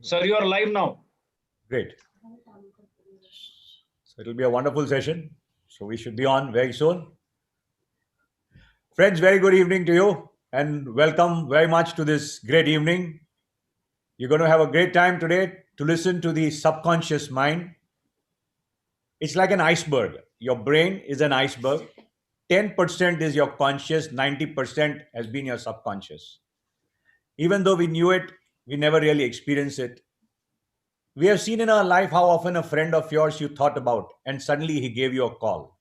Sir, you are live now. Great. So it'll be a wonderful session. So we should be on very soon. Friends, very good evening to you and welcome very much to this great evening. You're going to have a great time today to listen to the subconscious mind. It's like an iceberg. Your brain is an iceberg. 10% is your conscious, 90% has been your subconscious. Even though we knew it, we never really experienced it. We have seen in our life how often a friend of yours you thought about and suddenly he gave you a call.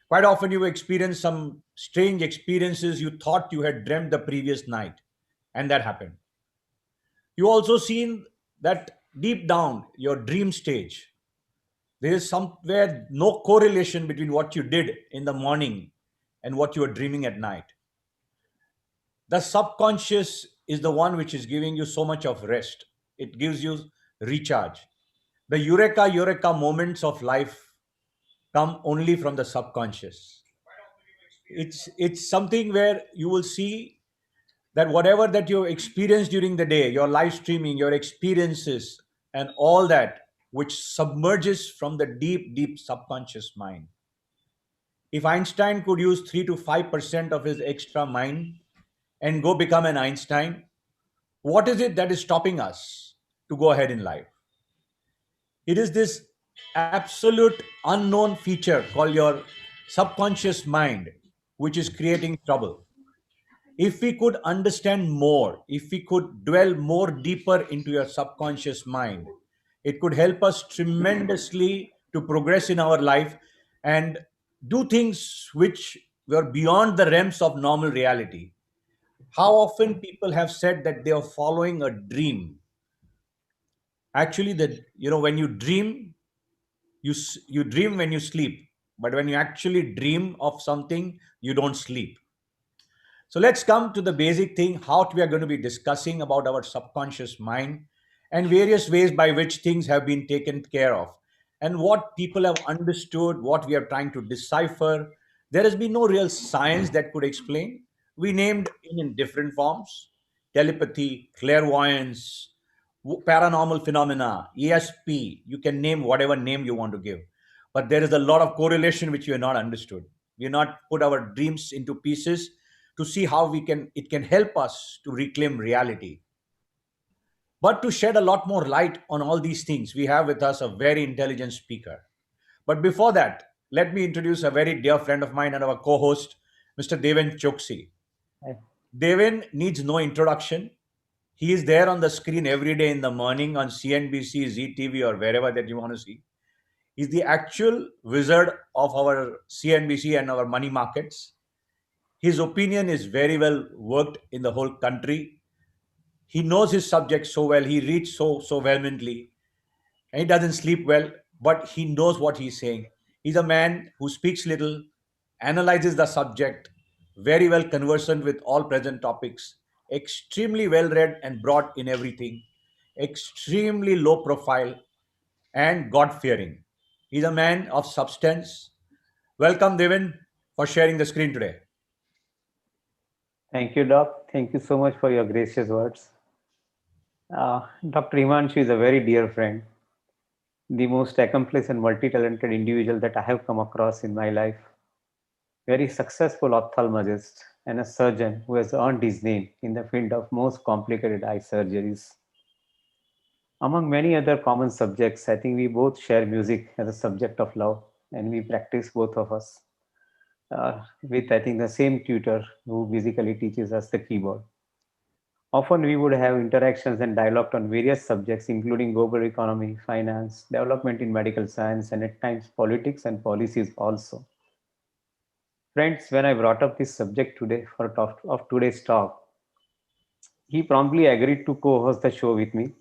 Quite often you experience some strange experiences you thought you had dreamt the previous night, and that happened. You also seen that deep down your dream stage, there is somewhere no correlation between what you did in the morning and what you are dreaming at night. The subconscious is the one which is giving you so much of rest. It gives you recharge. The eureka moments of life come only from the subconscious. It's something where you will see that whatever that you experience during the day, your live streaming, your experiences, and all that, which submerges from the deep subconscious mind. If Einstein could use 3 to 5% of his extra mind and go become an Einstein, what is it that is stopping us to go ahead in life? It is this absolute unknown feature called your subconscious mind, which is creating trouble. If we could understand more, if we could dwell more deeper into your subconscious mind, it could help us tremendously to progress in our life and do things which were beyond the realms of normal reality. How often people have said that they are following a dream. Actually, that when you dream, you dream when you sleep, but when you actually dream of something, you don't sleep. So let's come to the basic thing, how we are going to be discussing about our subconscious mind and various ways by which things have been taken care of and what people have understood, what we are trying to decipher. There has been no real science that could explain. We named in different forms: telepathy, clairvoyance, paranormal phenomena, ESP. You can name whatever name you want to give. But there is a lot of correlation which we have not understood. We have not put our dreams into pieces to see how it can help us to reclaim reality. But to shed a lot more light on all these things, we have with us a very intelligent speaker. But before that, let me introduce a very dear friend of mine and our co-host, Mr. Devin Chooksy. Hi. Devin needs no introduction. He is there on the screen every day in the morning on CNBC, ZTV, or wherever that you want to see. He's the actual wizard of our CNBC and our money markets. His opinion is very well worked in the whole country. He knows his subject so well. He reads so vehemently. And he doesn't sleep well, but he knows what he's saying. He's a man who speaks little, analyzes the subject, very well conversant with all present topics, extremely well read and broad in everything, extremely low profile, and God fearing. He's a man of substance. Welcome, Devin, for sharing the screen today. Thank you, Doc. Thank you so much for your gracious words. Dr. Himanshu is a very dear friend, the most accomplished and multi-talented individual that I have come across in my life. Very successful ophthalmologist and a surgeon who has earned his name in the field of most complicated eye surgeries. Among many other common subjects, I think we both share music as a subject of love, and we practice both of us with, I think, the same tutor who basically teaches us the keyboard. Often we would have interactions and dialogue on various subjects, including global economy, finance, development in medical science, and at times politics and policies also. Friends, when I brought up this subject today of today's talk, he promptly agreed to co-host the show with me.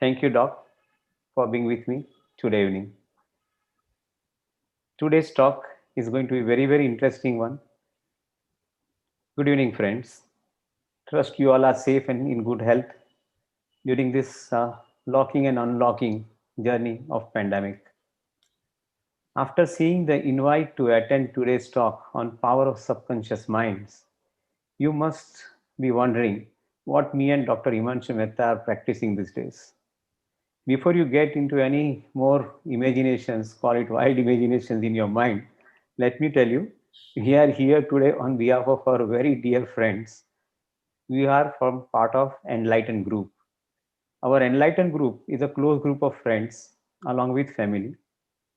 Thank you, Doc, for being with me today evening. Today's talk is going to be very, very interesting one. Good evening, friends. Trust you all are safe and in good health during this locking and unlocking journey of pandemic. After seeing the invite to attend today's talk on power of subconscious minds, you must be wondering what me and Dr. Himanshu Mehta are practicing these days. Before you get into any more imaginations, call it wild imaginations in your mind, let me tell you, we are here today on behalf of our very dear friends. We are from part of Enlightened Group. Our Enlightened Group is a close group of friends along with family.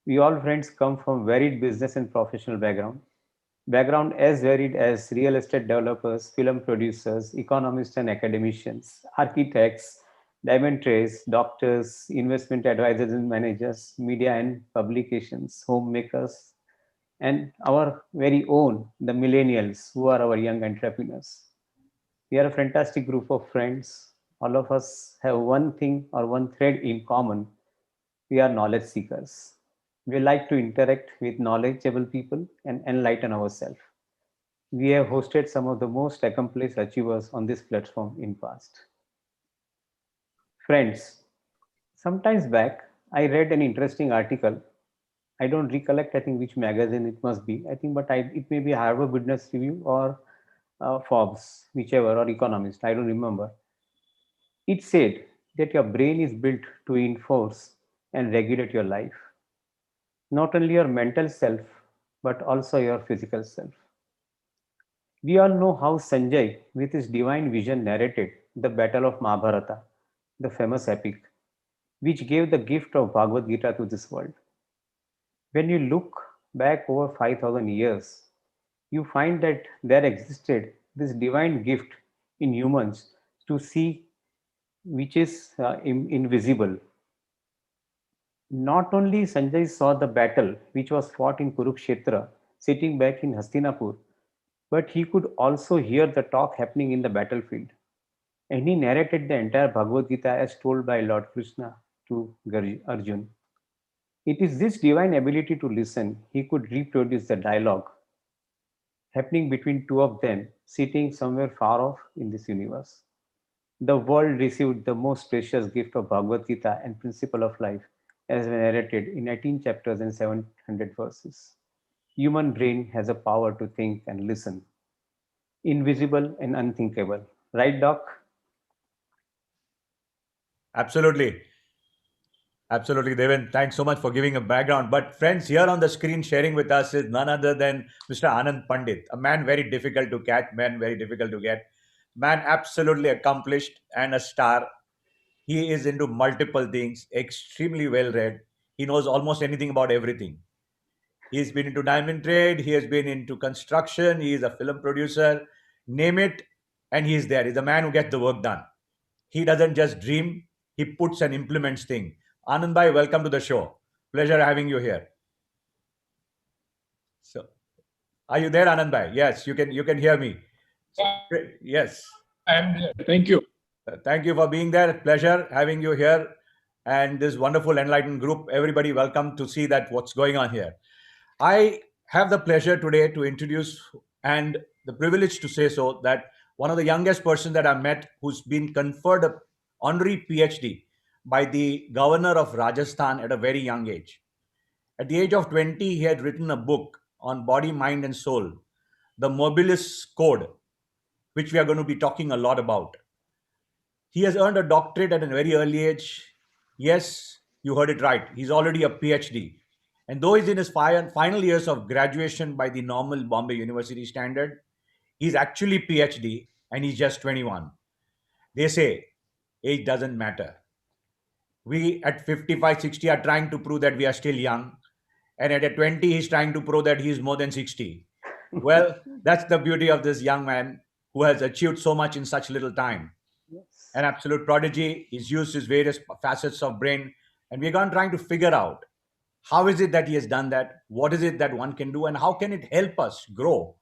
We all friends come from varied business and professional background as varied as real estate developers, film producers, economists and academicians, architects, diamond trades, doctors, investment advisors and managers, media and publications, homemakers, and our very own, the millennials, who are our young entrepreneurs. We are a fantastic group of friends. All of us have one thing or one thread in common. We are knowledge seekers. We like to interact with knowledgeable people and enlighten ourselves. We have hosted some of the most accomplished achievers on this platform in past. Friends, sometimes back, I read an interesting article. I don't recollect, I think, which magazine it must be. I think, it may be Harvard Business Review or Forbes, whichever, or Economist. I don't remember. It said that your brain is built to enforce and regulate your life, not only your mental self, but also your physical self. We all know how Sanjay, with his divine vision, narrated the Battle of Mahabharata, the famous epic, which gave the gift of Bhagavad Gita to this world. When you look back over 5,000 years, you find that there existed this divine gift in humans to see which is invisible. Not only Sanjay saw the battle which was fought in Kurukshetra, sitting back in Hastinapur, but he could also hear the talk happening in the battlefield. And he narrated the entire Bhagavad Gita as told by Lord Krishna to Arjun. It is this divine ability to listen, he could reproduce the dialogue happening between two of them sitting somewhere far off in this universe. The world received the most precious gift of Bhagavad Gita and principle of life as narrated in 18 chapters and 700 verses. Human brain has a power to think and listen, invisible and unthinkable. Right, Doc? Absolutely. Absolutely, Devin. Thanks so much for giving a background. But friends, here on the screen sharing with us is none other than Mr. Anand Pandit, a man very difficult to catch, man very difficult to get, man absolutely accomplished and a star. He is into multiple things, extremely well read. He knows almost anything about everything. He's been into diamond trade, he has been into construction, he is a film producer, name it, and he's there. He's a man who gets the work done. He doesn't just dream, he puts and implements things. Anand bhai, welcome to the show. Pleasure having you here. So, are you there, Anand bhai? Yes, you can hear me. So, yes. I am there. Thank you. Thank you for being there. Pleasure having you here and this wonderful enlightened group. Everybody, welcome to see that what's going on here. I have the pleasure today to introduce and the privilege to say so that one of the youngest person that I met who's been conferred a honorary PhD by the governor of Rajasthan at a very young age. At the age of 20, he had written a book on body, mind, and soul, the Meboullians Code, which we are going to be talking a lot about. He has earned a doctorate at a very early age. Yes, you heard it right. He's already a PhD. And though he's in his final years of graduation by the normal Bombay University standard, he's actually PhD and he's just 21. They say age doesn't matter. We at 55, 60 are trying to prove that we are still young. And at a 20, he's trying to prove that he's more than 60. Well, that's the beauty of this young man who has achieved so much in such little time. Yes. An absolute prodigy. He's used his various facets of brain, and we're going trying to figure out how is it that he has done that, what is it that one can do, and how can it help us grow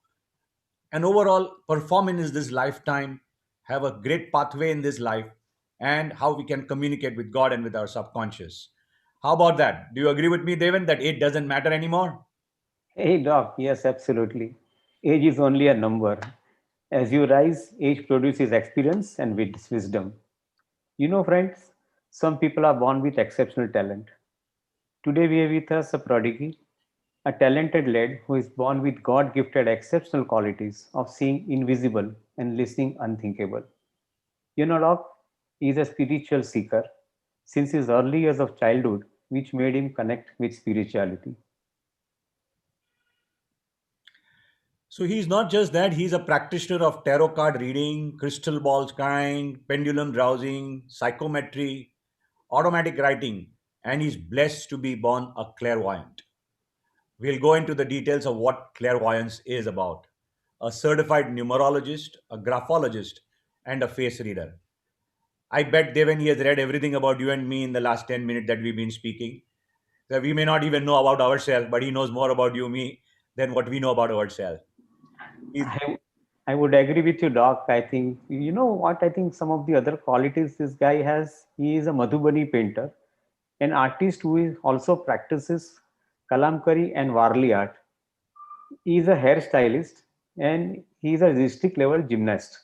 and overall perform in this lifetime, have a great pathway in this life, and how we can communicate with God and with our subconscious. How about that? Do you agree with me, Devin, that it doesn't matter anymore? Hey, Doc. Yes, absolutely. Age is only a number. As you rise, age produces experience and wisdom. You know, friends, some people are born with exceptional talent. Today, we have with us a prodigy, a talented lad who is born with God gifted exceptional qualities of seeing invisible and listening unthinkable. Doc is a spiritual seeker since his early years of childhood, which made him connect with spirituality. So he's not just that, he's a practitioner of tarot card reading, crystal ball scrying, pendulum dowsing, psychometry, automatic writing, and he's blessed to be born a clairvoyant. We'll go into the details of what clairvoyance is about. A certified numerologist, a graphologist, and a face reader. I bet Devin he has read everything about you and me in the last 10 minutes that we've been speaking. That we may not even know about ourselves, but he knows more about you, me, than what we know about ourselves. He's, I, I would agree with you, Doc. I think, you know what, I think some of the other qualities this guy has, he is a Madhubani painter, an artist who is also practices Kalamkari and Warli art. He is a hairstylist and he is a district level gymnast.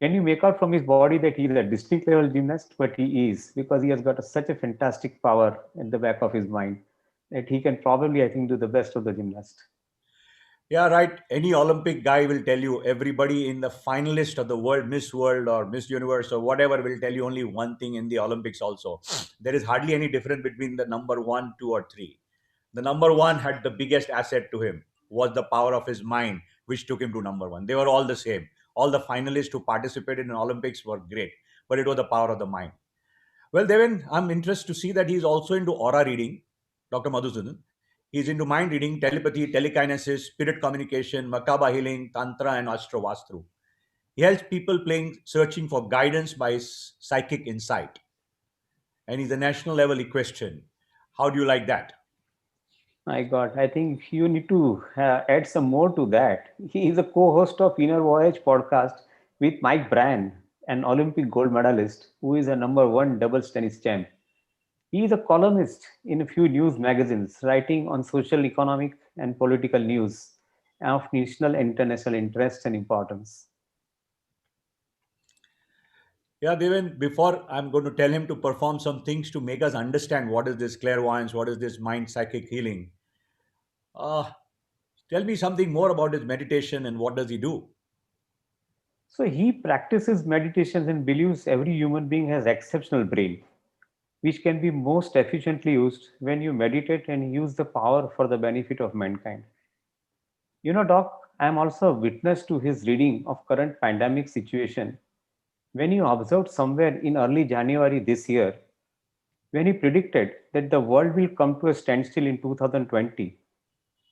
Can you make out from his body that he is a district level gymnast? But he is, because he has got such a fantastic power at the back of his mind that he can probably, I think, do the best of the gymnast. yeah, right. Any Olympic guy will tell you, everybody in the finalist of the world, Miss World or Miss Universe or whatever, will tell you only one thing in the Olympics also. There is hardly any difference between the number one, two, or three. The number one had the biggest asset to him was the power of his mind, which took him to number one. They were all the same. All the finalists who participated in Olympics were great, but it was the power of the mind. Well, Devin, I'm interested to see that he's also into aura reading, Dr. Madhusudan. He's into mind reading, telepathy, telekinesis, spirit communication, makaba healing, tantra, and astro. He helps people playing, searching for guidance by his psychic insight. And he's a national level equestrian. How do you like that? My God, I think you need to add some more to that. He is a co-host of Inner Voyage podcast with Mike Bryan, an Olympic gold medalist who is a number one doubles tennis champ. He is a columnist in a few news magazines, writing on social, economic, and political news of national and international interest and importance. Yeah, Devin, before I'm going to tell him to perform some things to make us understand what is this clairvoyance, what is this mind psychic healing. Uh, Tell me something more about his meditation and what does he do? So he practices meditations and believes every human being has exceptional brain, which can be most efficiently used when you meditate and use the power for the benefit of mankind. Doc, I am also a witness to his reading of current pandemic situation when he observed somewhere in early January this year when he predicted that the world will come to a standstill in 2020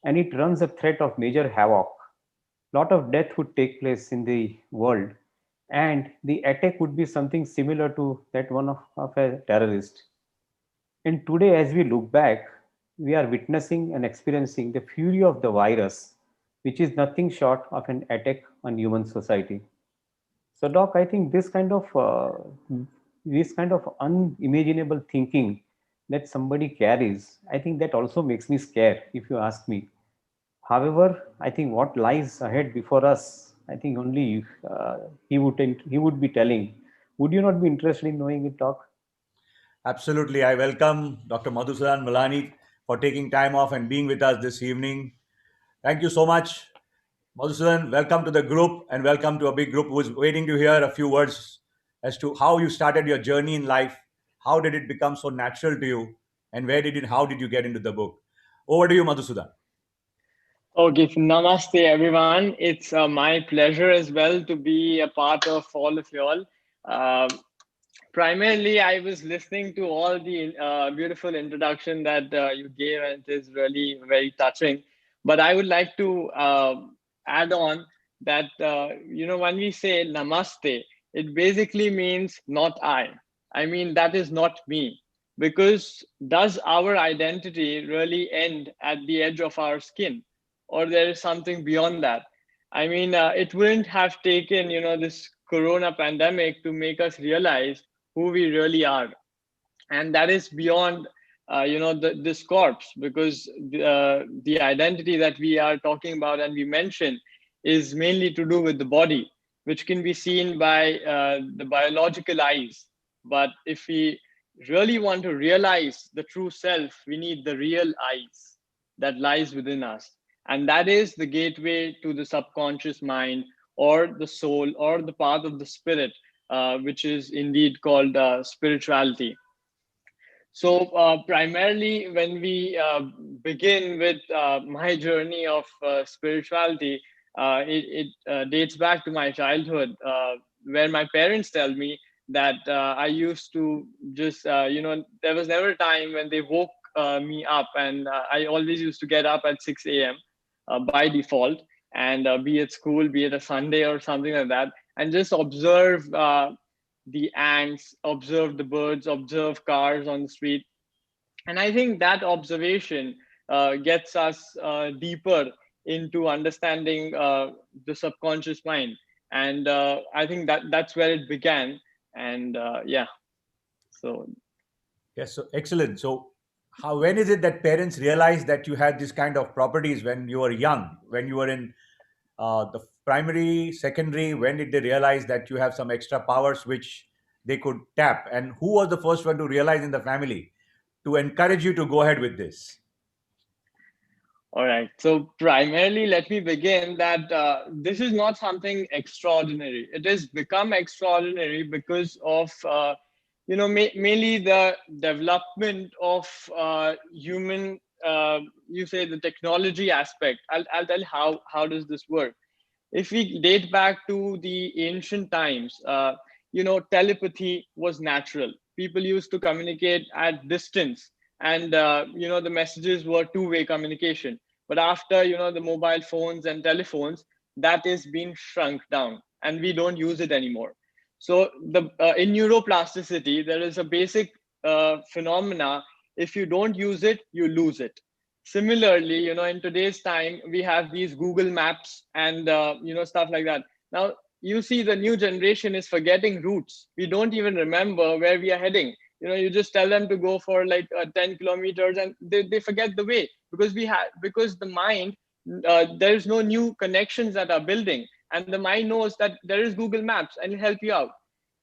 and it runs a threat of major havoc. Lot of death would take place in the world and the attack would be something similar to that one of a terrorist. And today, as we look back, we are witnessing and experiencing the fury of the virus, which is nothing short of an attack on human society. So, Doc, I think this kind of unimaginable thinking that somebody carries, I think that also makes me scared, if you ask me. However, I think what lies ahead before us, I think only he would be telling. Would you not be interested in knowing it, Doc? Absolutely. I welcome Dr. Madhusudan Malani for taking time off and being with us this evening. Thank you so much. Madhusudan, welcome to the group and welcome to a big group who is waiting to hear a few words as to how you started your journey in life. How did it become so natural to you? And how did you get into the book? Over to you, Madhusudan. Okay, so namaste everyone. It's my pleasure as well to be a part of all of you all. Um Primarily, I was listening to all the beautiful introduction that you gave, and it is really very touching. But I would like to add on that when we say namaste, it basically means not I. I mean that is not me, because does our identity really end at the edge of our skin, or there is something beyond that? I mean, it wouldn't have taken this corona pandemic to make us realize who we really are, and that is beyond this corpse, because the identity that we are talking about and we mentioned is mainly to do with the body, which can be seen by the biological eyes. But if we really want to realize the true self, we need the real eyes that lies within us, and that is the gateway to the subconscious mind, or the soul, or the path of the spirit, which is indeed called spirituality. So primarily, when we begin with my journey of spirituality, it dates back to my childhood, where my parents tell me that I used to just, there was never a time when they woke me up, and I always used to get up at 6 a.m. By default, and be at school, be it a Sunday or something like that, and just observe the ants, observe the birds, observe cars on the street. And I think that observation gets us deeper into understanding the subconscious mind. And I think that that's where it began. And yeah, so Yes, so excellent. So, when is it that parents realized that you had this kind of properties when you were young, when you were in the primary, secondary? When did they realize that you have some extra powers which they could tap? And who was the first one to realize in the family to encourage you to go ahead with this? all right. So primarily, let me begin that this is not something extraordinary. It has become extraordinary because of mainly the development of human. You say the technology aspect. I'll tell you how does this work. If we date back to the ancient times, telepathy was natural. People used to communicate at distance, and the messages were two-way communication. But after the mobile phones and telephones, that is being shrunk down, and we don't use it anymore. So the in neuroplasticity, there is a basic phenomena. If you don't use it, you lose it. Similarly, in today's time, we have these Google Maps and stuff like that. Now you see the new generation is forgetting routes. We don't even remember where we are heading. You just tell them to go for like 10 kilometers, and they forget the way, because the mind, there's no new connections that are building, and the mind knows that there is Google Maps and it'll help you out.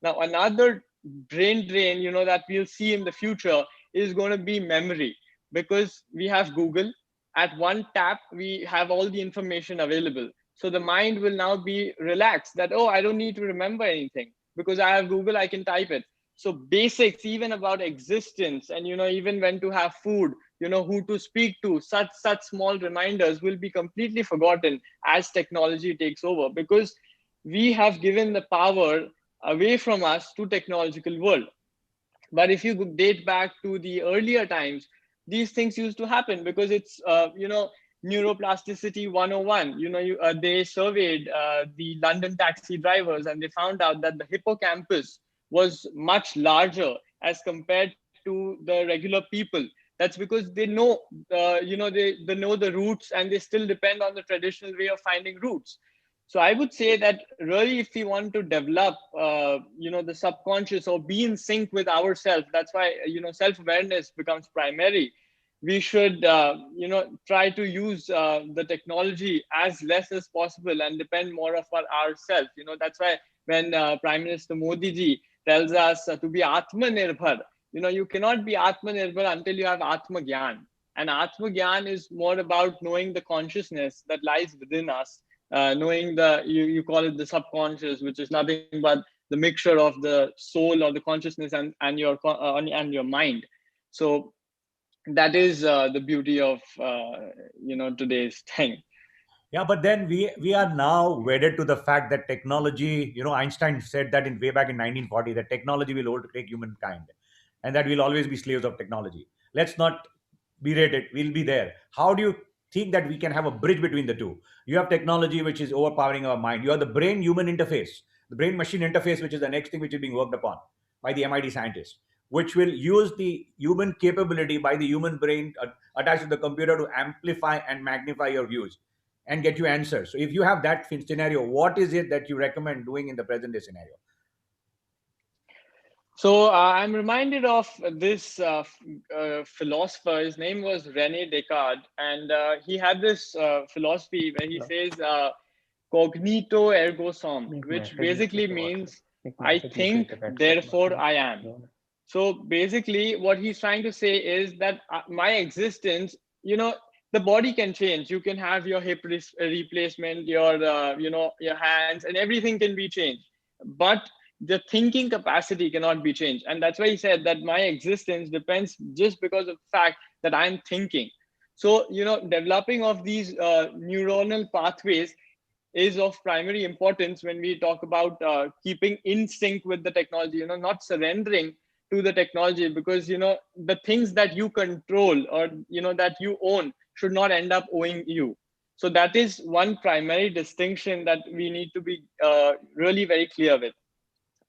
Now another brain drain that we'll see in the future is going to be memory, because we have Google. At one tap, we have all the information available. So the mind will now be relaxed that, oh, I don't need to remember anything because I have Google, I can type it. So basics, even about existence, and even when to have food, who to speak to, such small reminders will be completely forgotten as technology takes over, because we have given the power away from us to technological world. But if you date back to the earlier times, these things used to happen because it's neuroplasticity 101. They surveyed the London taxi drivers, and they found out that the hippocampus was much larger as compared to the regular people. That's because they know they know the routes, and they still depend on the traditional way of finding routes. So I would say that really, if we want to develop, the subconscious, or be in sync with ourselves, that's why, self-awareness becomes primary. We should, try to use the technology as less as possible and depend more of ourselves. That's why when Prime Minister Modi ji tells us to be Atmanirbhar, you cannot be Atmanirbhar until you have Atma Gyan. And Atma Gyan is more about knowing the consciousness that lies within us, knowing you call it the subconscious, which is nothing but the mixture of the soul or the consciousness and your mind. So that is the beauty of today's thing. Yeah, but then we are now wedded to the fact that technology, Einstein said that in way back in 1940, that technology will overtake humankind, and that we'll always be slaves of technology. Let's not berate it. We'll be there. How do you think that we can have a bridge between the two? You have technology which is overpowering our mind. You have the brain human interface, the brain machine interface, which is the next thing which is being worked upon by the MIT scientists, which will use the human capability by the human brain attached to the computer to amplify and magnify your views and get you answers. So if you have that scenario, what is it that you recommend doing in the present day scenario? So I'm reminded of this philosopher. His name was Rene Descartes, and he had this philosophy where he says, "Cognito ergo sum," which basically means "I think, therefore I am." So basically, what he's trying to say is that my existence, the body can change. You can have your hip replacement, your your hands, and everything can be changed. But the thinking capacity cannot be changed. And that's why he said that my existence depends just because of the fact that I'm thinking. So, developing of these neuronal pathways is of primary importance when we talk about keeping in sync with the technology, not surrendering to the technology, because, the things that you control or, that you own should not end up owing you. So that is one primary distinction that we need to be really very clear with.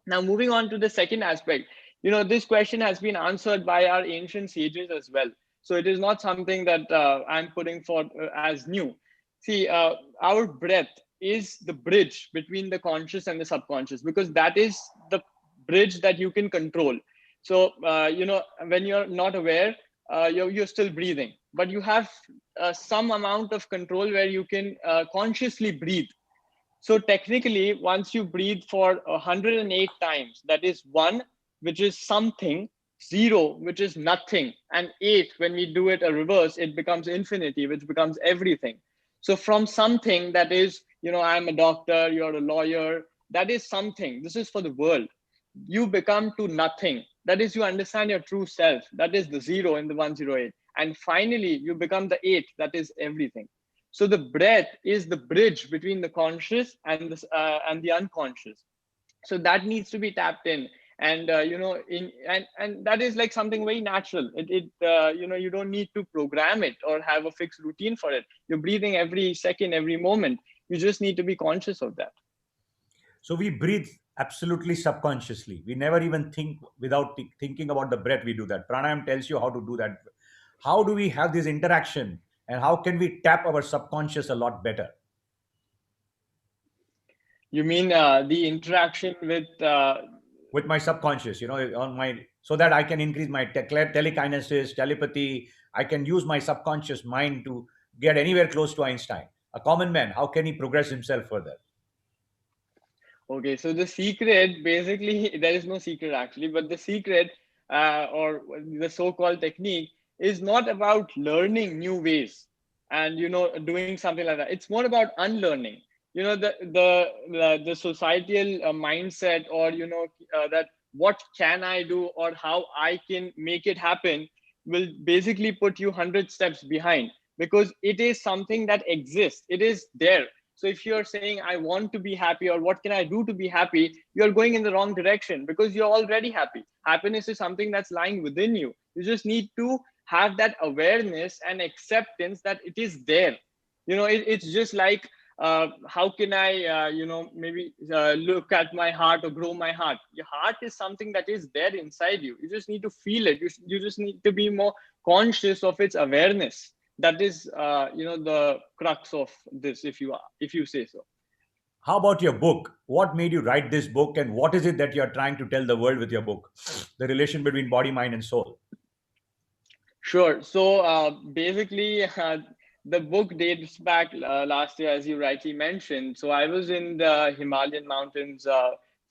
Now, moving on to the second aspect, this question has been answered by our ancient sages as well. So it is not something that I'm putting forth as new. See, our breath is the bridge between the conscious and the subconscious, because that is the bridge that you can control. So, when you're not aware, you're still breathing, but you have some amount of control where you can consciously breathe. So technically, once you breathe for 108 times, that is one, which is something, zero, which is nothing, and eight, when we do it a reverse, it becomes infinity, which becomes everything. So from something that is, I'm a doctor, you're a lawyer, that is something. This is for the world. You become to nothing. That is, you understand your true self. That is the zero in the 108. And finally, you become the eight. That is everything. So the breath is the bridge between the conscious and the unconscious. So that needs to be tapped in, and and that is like something very natural. You don't need to program it or have a fixed routine for it. You're breathing every second, every moment. You just need to be conscious of that. So we breathe absolutely subconsciously. We never even think without thinking about the breath. We do that. Pranayam tells you how to do that. How do we have this interaction, and how can we tap our subconscious a lot better? You mean the interaction with my subconscious, on my, so that I can increase my telekinesis, telepathy. I can use my subconscious mind to get anywhere close to Einstein. A common man, how can he progress himself further? Okay, so the secret, basically, there is no secret actually, but the secret or the so-called technique is not about learning new ways and doing something like that. It's more about unlearning. The societal mindset, or that what can I do or how I can make it happen will basically put you 100 steps behind, because it is something that exists. It is there. So if you're saying, I want to be happy, or what can I do to be happy, you're going in the wrong direction, because you're already happy. Happiness is something that's lying within you. You just need to have that awareness and acceptance that it is there. It's just like, how can I, maybe look at my heart or grow my heart? Your heart is something that is there inside you. You just need to feel it. You just need to be more conscious of its awareness. That is the crux of this, if you say so. How about your book? What made you write this book, and what is it that you're trying to tell the world with your book? The relation between body, mind, and soul. Sure. So basically, the book dates back last year, as you rightly mentioned. So I was in the Himalayan mountains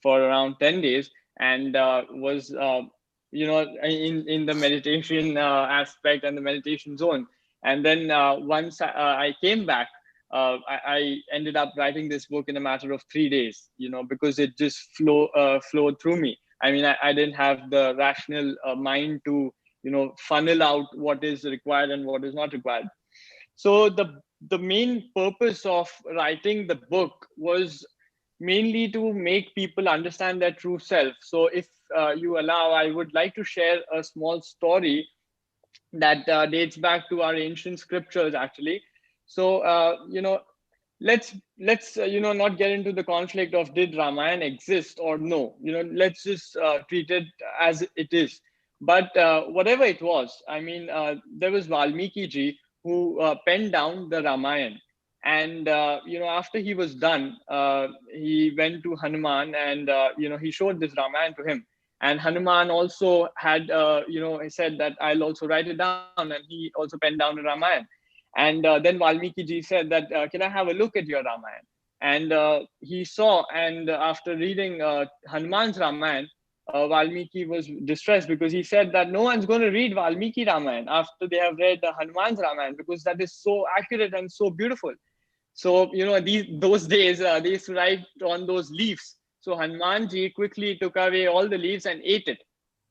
for around 10 days, and was in the meditation aspect and the meditation zone. And then once I came back, I ended up writing this book in a matter of 3 days. Because it just flowed through me. I mean, I didn't have the rational mind to funnel out what is required and what is not required. So the main purpose of writing the book was mainly to make people understand their true self. So if you allow, I would like to share a small story that dates back to our ancient scriptures actually. So let's not get into the conflict of did Ramayana exist or no. Let's just treat it as it is. But whatever it was, I mean, there was Valmiki ji who penned down the Ramayana. And after he was done, he went to Hanuman, and he showed this Ramayana to him. And Hanuman also had he said that I'll also write it down, and he also penned down the Ramayana. And then Valmiki ji said that can I have a look at your Ramayana? And he saw, and after reading Hanuman's Ramayana, Valmiki was distressed, because he said that no one's going to read Valmiki Ramayana after they have read Hanuman's Ramayana, because that is so accurate and so beautiful. So those days they used to write on those leaves, So Hanumanji quickly took away all the leaves and ate it.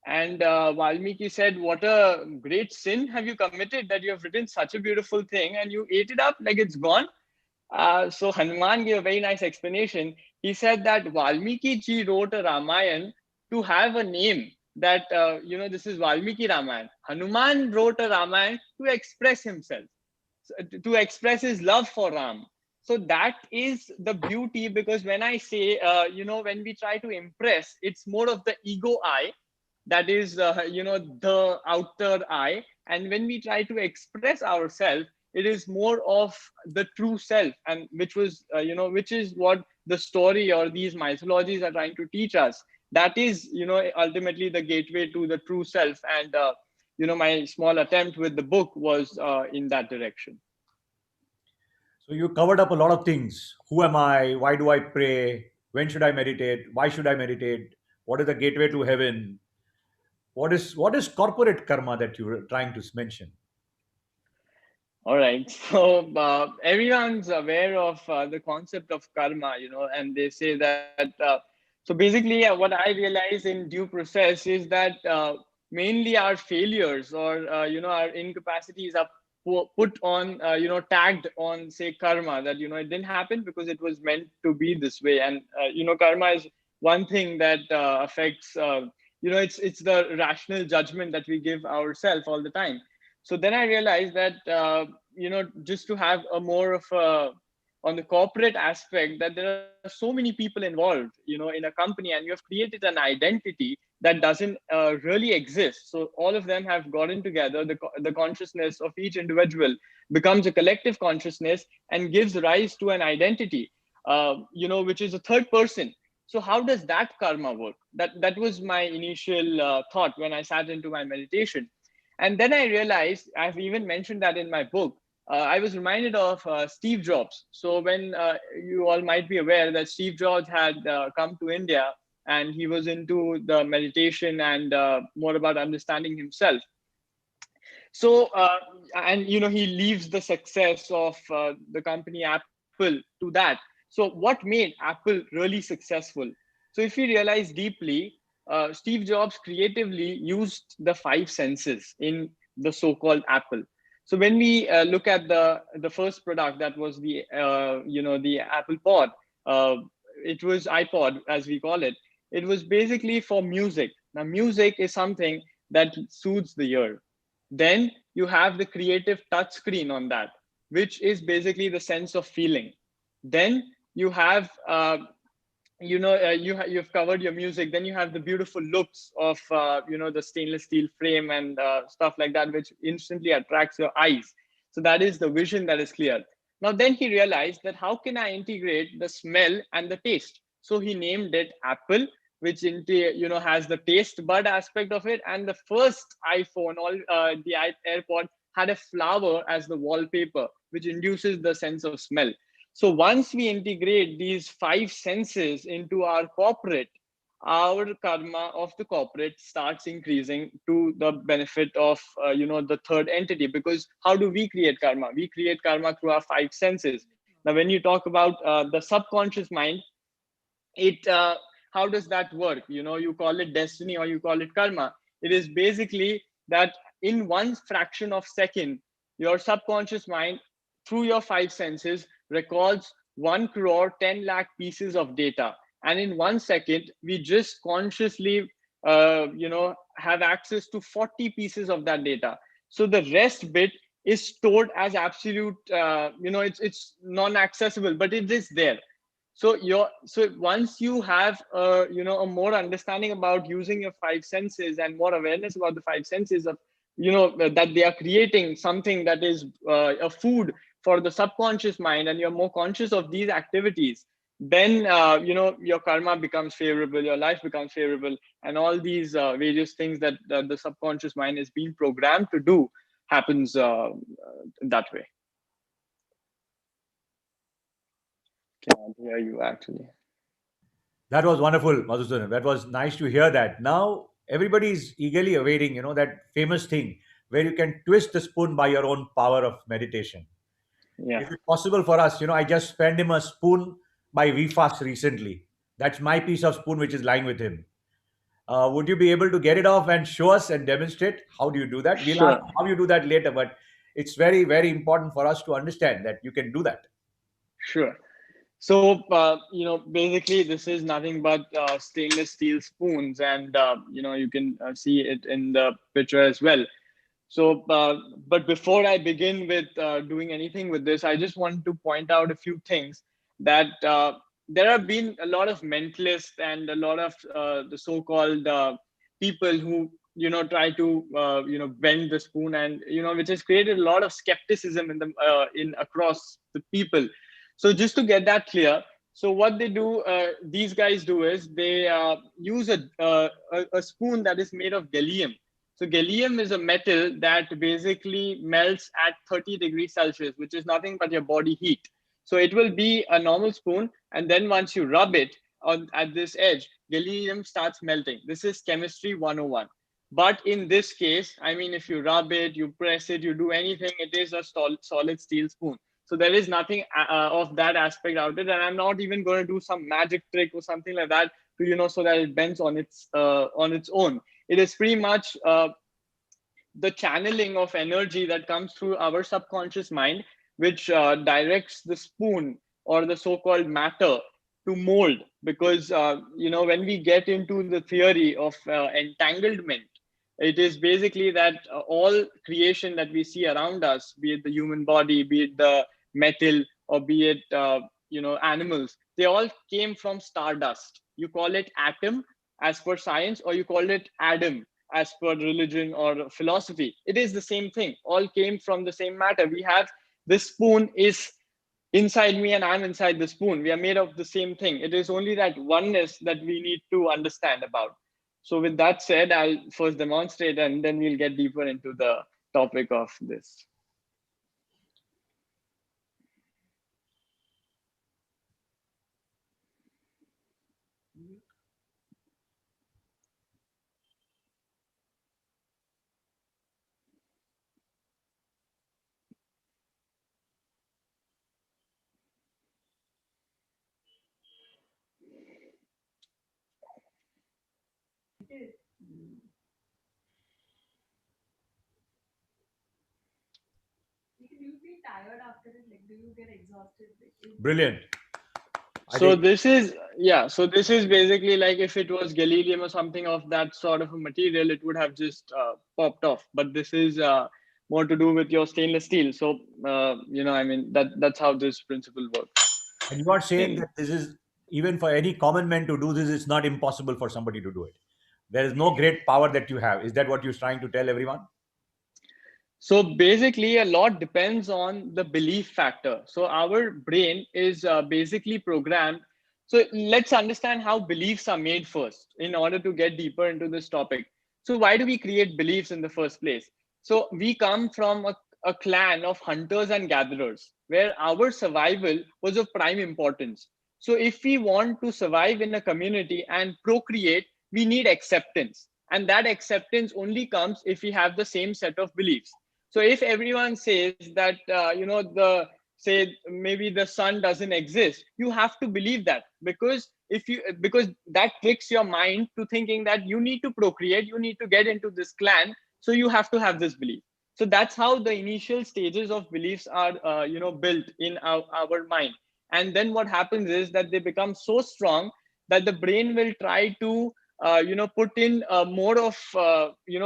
And Valmiki said, "What a great sin have you committed that you have written such a beautiful thing and you ate it up like it's gone?" So Hanuman gave a very nice explanation. He said that Valmiki ji wrote a Ramayan to have a name that, this is Valmiki Ramayan. Hanuman wrote a Ramayan to express himself, to express his love for Ram. So that is the beauty, because when I say, when we try to impress, it's more of the ego eye, that is, the outer eye. And when we try to express ourselves, it is more of the true self, and which is what the story or these mythologies are trying to teach us. That is, ultimately the gateway to the true self. And, my small attempt with the book was in that direction. So you covered up a lot of things. Who am I? Why do I pray? When should I meditate? Why should I meditate? What is the gateway to heaven? What is corporate karma that you were trying to mention? All right. So everyone's aware of the concept of karma, and they say that. So basically, what I realize in due process is that mainly our failures or our incapacities are put on, tagged on, say, karma. That it didn't happen because it was meant to be this way. And karma is one thing that affects. It's the rational judgment that we give ourselves all the time. So then I realized that just to have a more of a, on the corporate aspect, that there are so many people involved in a company, and you have created an identity that doesn't really exist. So all of them have gotten together, the consciousness of each individual becomes a collective consciousness and gives rise to an identity, which is a third person. So how does that karma work? That was my initial thought when I sat into my meditation. And then I realized, I've even mentioned that in my book, I was reminded of Steve Jobs. So when you all might be aware that Steve Jobs had come to India, and he was into the meditation and more about understanding himself. So, and he leaves the success of the company Apple to that. So what made Apple really successful? So if you realize deeply, Steve Jobs creatively used the five senses in the so-called Apple. So when we look at the first product, that was the Apple Pod, uh, it was iPod as we call it. It was basically for music. Now music is something that soothes the ear. Then you have the creative touch screen on that, which is basically the sense of feeling. Then you have you've covered your music. Then you have the beautiful looks of the stainless steel frame and stuff like that, which instantly attracts your eyes. So that is the vision that is clear. Now then he realized that how can I integrate the smell and the taste? So he named it Apple, which has the taste bud aspect of it. And the first iPhone, the AirPod, had a flower as the wallpaper, which induces the sense of smell. So once we integrate these five senses into our corporate, our karma of the corporate starts increasing to the benefit of the third entity. Because how do we create karma? We create karma through our five senses. Now when you talk about the subconscious mind, it how does that work? You call it destiny or you call it karma. It is basically that in one fraction of second, your subconscious mind, through your five senses, records 1 crore 10 lakh pieces of data. And in 1 second, we just consciously have access to 40 pieces of that data. So the rest bit is stored as absolute, it's non-accessible, but it is there. So once you have a more understanding about using your five senses and more awareness about the five senses of that they are creating something that is a food for the subconscious mind, and you're more conscious of these activities, then your karma becomes favorable, your life becomes favorable, and all these various things that the subconscious mind is being programmed to do happens that way. Can't hear you actually. That was wonderful, Madhusudan. That was nice to hear that. Now everybody is eagerly awaiting, that famous thing where you can twist the spoon by your own power of meditation. Yeah. Is it possible for us? I just spent him a spoon by VFAST recently. That's my piece of spoon which is lying with him. Would you be able to get it off and show us and demonstrate? How do you do that? We'll ask Sure, how you do that later, but it's very, very important for us to understand that you can do that. sure. So, basically, this is nothing but stainless steel spoons, and you can see it in the picture as well. So, but before I begin with doing anything with this, I just want to point out a few things that there have been a lot of mentalists and a lot of the so-called people who try to bend the spoon, and which has created a lot of skepticism in the in across the people. So just to get that clear, so what they do, these guys do is they use a spoon that is made of gallium. So gallium is a metal that basically melts at 30 degrees Celsius, which is nothing but your body heat. So it will be a normal spoon, and then once you rub it on at this edge, gallium starts melting. This is chemistry 101. But in this case, I mean, if you rub it, you press it, you do anything, it is a solid steel spoon. So there is nothing of that aspect out it, and I'm not even going to do some magic trick or something like that to so that it bends on its own. It is pretty much the channeling of energy that comes through our subconscious mind, which directs the spoon or the so-called matter to mold. Because when we get into the theory of entanglement, it is basically that all creation that we see around us, be it the human body, be it the metal, or be it animals, they all came from stardust. You call it atom as per science, or you call it Adam as per religion or philosophy. It is the same thing. All came from the same matter. We have this spoon is inside me and I'm inside the spoon. We are made of the same thing. It is only that oneness that we need to understand about. So with that said, I'll first demonstrate and then we'll get deeper into the topic of this. Tired after it? Like, do you get exhausted? Brilliant. So this is basically like if it was gallium or something of that sort of a material, it would have just popped off. But this is more to do with your stainless steel. So I mean that's how this principle works. And you are saying In that this is, even for any common man to do this, it's not impossible for somebody to do it. There is no great power that you have. Is that what you're trying to tell everyone? So basically, a lot depends on the belief factor. So our brain is basically programmed. So let's understand how beliefs are made first in order to get deeper into this topic. So why do we create beliefs in the first place? So we come from a clan of hunters and gatherers where our survival was of prime importance. So if we want to survive in a community and procreate, we need acceptance. And that acceptance only comes if we have the same set of beliefs. So if everyone says that the say maybe the sun doesn't exist, you have to believe that, because that tricks your mind to thinking that you need to procreate, you need to get into this clan, so you have to have this belief. So that's how the initial stages of beliefs are built in our mind. And then what happens is that they become so strong that the brain will try to put in more of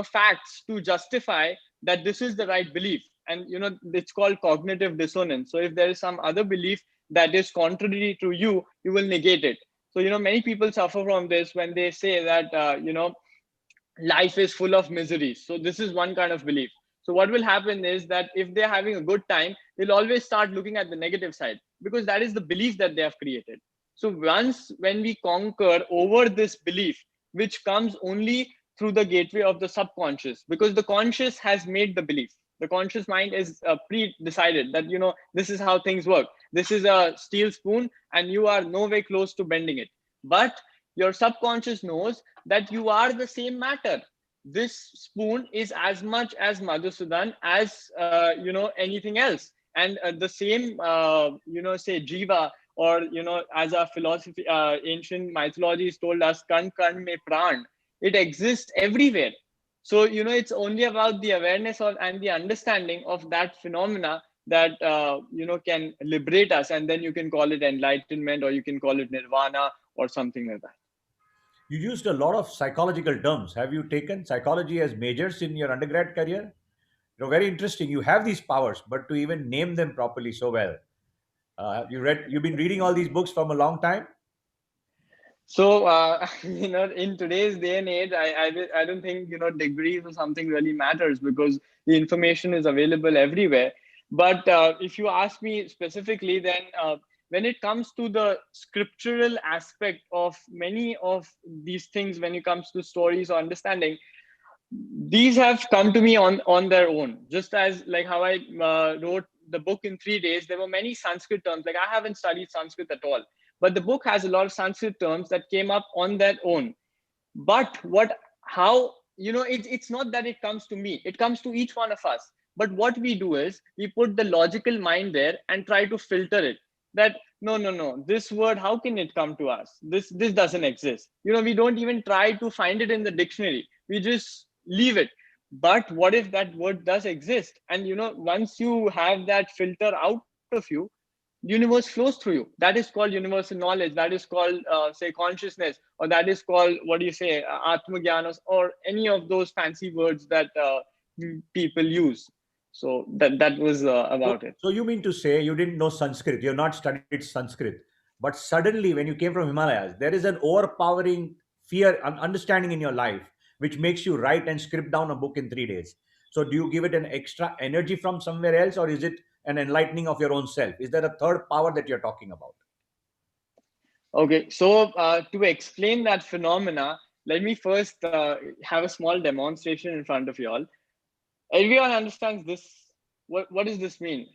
facts to justify that this is the right belief. And it's called cognitive dissonance. So if there is some other belief that is contrary to you, you will negate it. So many people suffer from this when they say that life is full of miseries. So this is one kind of belief. So what will happen is that if they're having a good time, they'll always start looking at the negative side, because that is the belief that they have created. So once when we conquer over this belief, which comes only through the gateway of the subconscious, because the conscious has made the belief. The conscious mind is pre-decided that this is how things work. This is a steel spoon and you are no way close to bending it. But your subconscious knows that you are the same matter. This spoon is as much as Madhusudan as anything else. And the same say jiva or as our philosophy, ancient mythologies told us, kan kan me pran. It exists everywhere. So it's only about the awareness of and the understanding of that phenomena that can liberate us, and then you can call it enlightenment, or you can call it nirvana, or something like that. You used a lot of psychological terms. Have you taken psychology as majors in your undergrad career? Very interesting. You have these powers, but to even name them properly so well. You've been reading all these books from a long time. So, in today's day and age, I don't think, degrees or something really matters, because the information is available everywhere. But if you ask me specifically, then when it comes to the scriptural aspect of many of these things, when it comes to stories or understanding, these have come to me on their own. Just as like how I wrote the book in 3 days, there were many Sanskrit terms. Like, I haven't studied Sanskrit at all, but the book has a lot of Sanskrit terms that came up on their own. But how it's not that it comes to me, it comes to each one of us. But what we do is we put the logical mind there and try to filter it, that no, this word, how can it come to us? This doesn't exist. We don't even try to find it in the dictionary, we just leave it. But what if that word does exist? And once you have that filter out of you, universe flows through you. That is called universal knowledge. That is called say consciousness, or that is called, what do you say, atma jnana, or any of those fancy words that people use. So that was So, about it. so you mean to say you didn't know Sanskrit, you've not studied Sanskrit, but suddenly when you came from Himalayas, there is an overpowering fear and understanding in your life which makes you write and script down a book in 3 days. So do you give it an extra energy from somewhere else, or is it an enlightening of your own self? Is there a third power that you're talking about? Okay, so to explain that phenomena, let me first have a small demonstration in front of you all. Everyone understands this. What does this mean?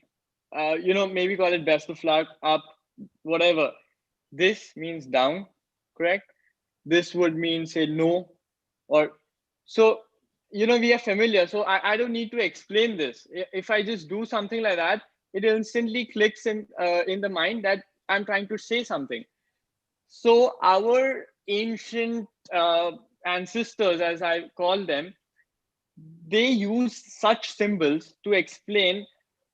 Maybe call it best of luck, up, whatever. This means down, correct? This would mean, say, no, or so. We are familiar, so I don't need to explain this. If I just do something like that, it instantly clicks in the mind that I'm trying to say something. So our ancient ancestors, as I call them, they use such symbols to explain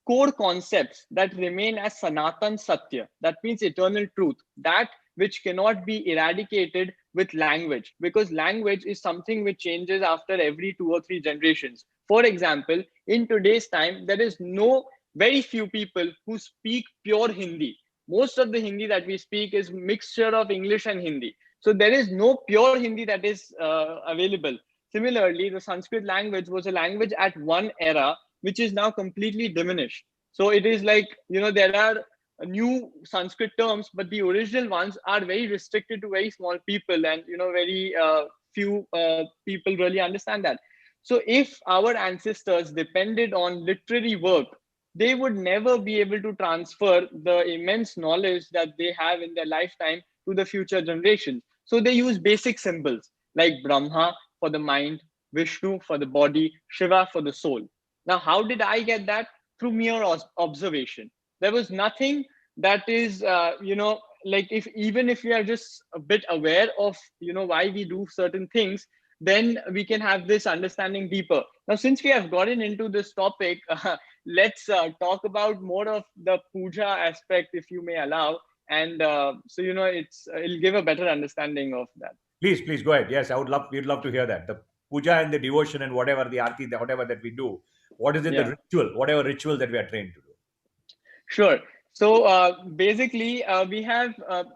core concepts that remain as Sanatan Satya. That means eternal truth, that which cannot be eradicated with language, because language is something which changes after every 2 or 3 generations. For example, in today's time, there is very few people who speak pure Hindi. Most of the Hindi that we speak is mixture of English and Hindi. So there is no pure Hindi that is available. Similarly, the Sanskrit language was a language at one era, which is now completely diminished. So it is like, there are new Sanskrit terms, but the original ones are very restricted to very small people, and, very few people really understand that. So if our ancestors depended on literary work, they would never be able to transfer the immense knowledge that they have in their lifetime to the future generations. So they use basic symbols like Brahma for the mind, Vishnu for the body, Shiva for the soul. Now, how did I get that? Through mere observation. There was nothing that is, like, even if we are just a bit aware of, why we do certain things, then we can have this understanding deeper. Now, since we have gotten into this topic, let's talk about more of the puja aspect, if you may allow. And so, it'll give a better understanding of that. Please go ahead. Yes, we'd love to hear that. The puja and the devotion and whatever the arti, whatever that we do. What is it, the Yeah. ritual, whatever ritual that we are trained to do? Sure. So basically, we have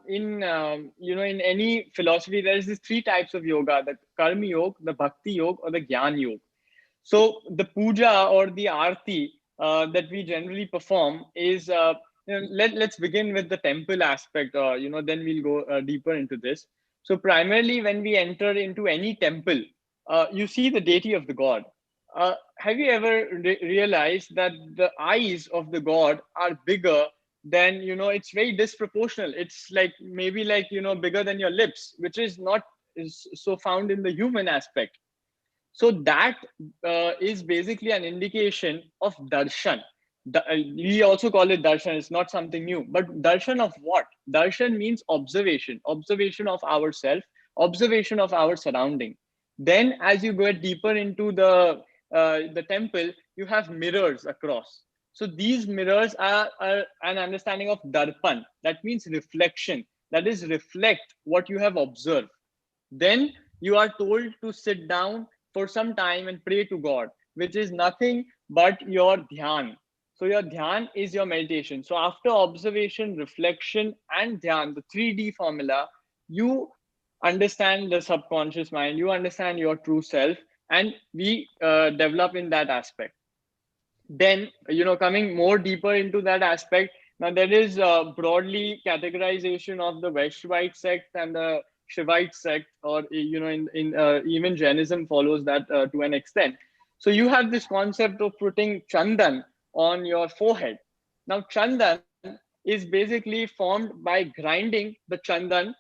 in any philosophy, there is these 3 types of yoga: the karma yoga, the bhakti yoga, or the jnana yoga. So the puja or the arti that we generally perform is, let's begin with the temple aspect. Then we'll go deeper into this. So primarily, when we enter into any temple, you see the deity of the god. Have you ever realized that the eyes of the god are bigger than, it's very disproportional. It's like maybe like, bigger than your lips, which is not is so found in the human aspect. So that is basically an indication of darshan. We also call it darshan. It's not something new, but darshan of what? Darshan means observation, observation of ourself, observation of our surrounding. Then as you go deeper into the temple, you have mirrors across. So these mirrors are an understanding of darpan. That means reflection. That is, reflect what you have observed. Then you are told to sit down for some time and pray to God, which is nothing but your dhyan. So your dhyan is your meditation. So after observation, reflection, and dhyan, the 3D formula, you understand the subconscious mind, you understand your true self, and we develop in that aspect. Then, coming more deeper into that aspect, now there is broadly categorization of the Vaishnavism sect and the Shivite sect, or in even Jainism follows that to an extent. So you have this concept of putting chandan on your forehead. Now chandan is basically formed by grinding the chandan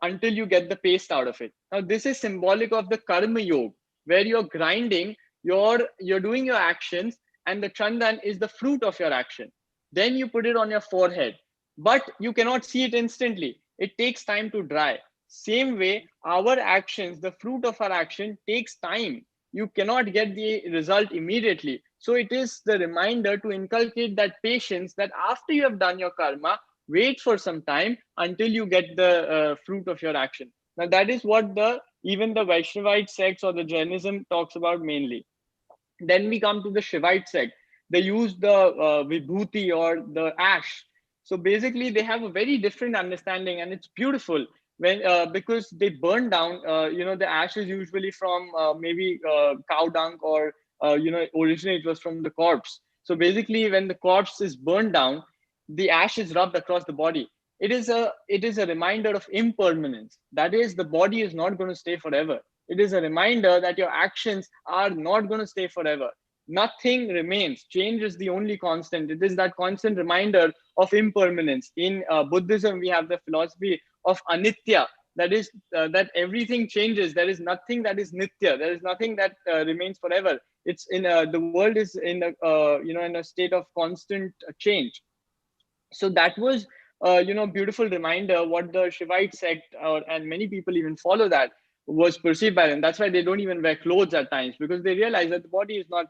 until you get the paste out of it. Now this is symbolic of the karma yoga, where you're grinding, you're doing your actions, and the chandan is the fruit of your action. Then you put it on your forehead, but you cannot see it instantly. It takes time to dry. Same way, our actions, the fruit of our action takes time. You cannot get the result immediately. So it is the reminder to inculcate that patience, that after you have done your karma, wait for some time until you get the fruit of your action. Now that is what the even the Vaishnavite sects or the Jainism talks about mainly. Then we come to the Shivite sect. They use the vibhuti or the ash. So basically, they have a very different understanding, and it's beautiful when because they burn down. The ash is usually from maybe cow dung, or originally it was from the corpse. So basically, when the corpse is burned down, the ash is rubbed across the body. It is a reminder of impermanence. That is, the body is not going to stay forever. It is a reminder that your actions are not going to stay forever. Nothing remains. Change is the only constant. It is that constant reminder of impermanence. In Buddhism, we have the philosophy of anitya. That is, that everything changes. There is nothing that is nitya. There is nothing that remains forever. It's in the world is in a state of constant change. So that was beautiful reminder what the Shivite sect, and many people even follow that, was perceived by them. That's why they don't even wear clothes at times, because they realize that the body is not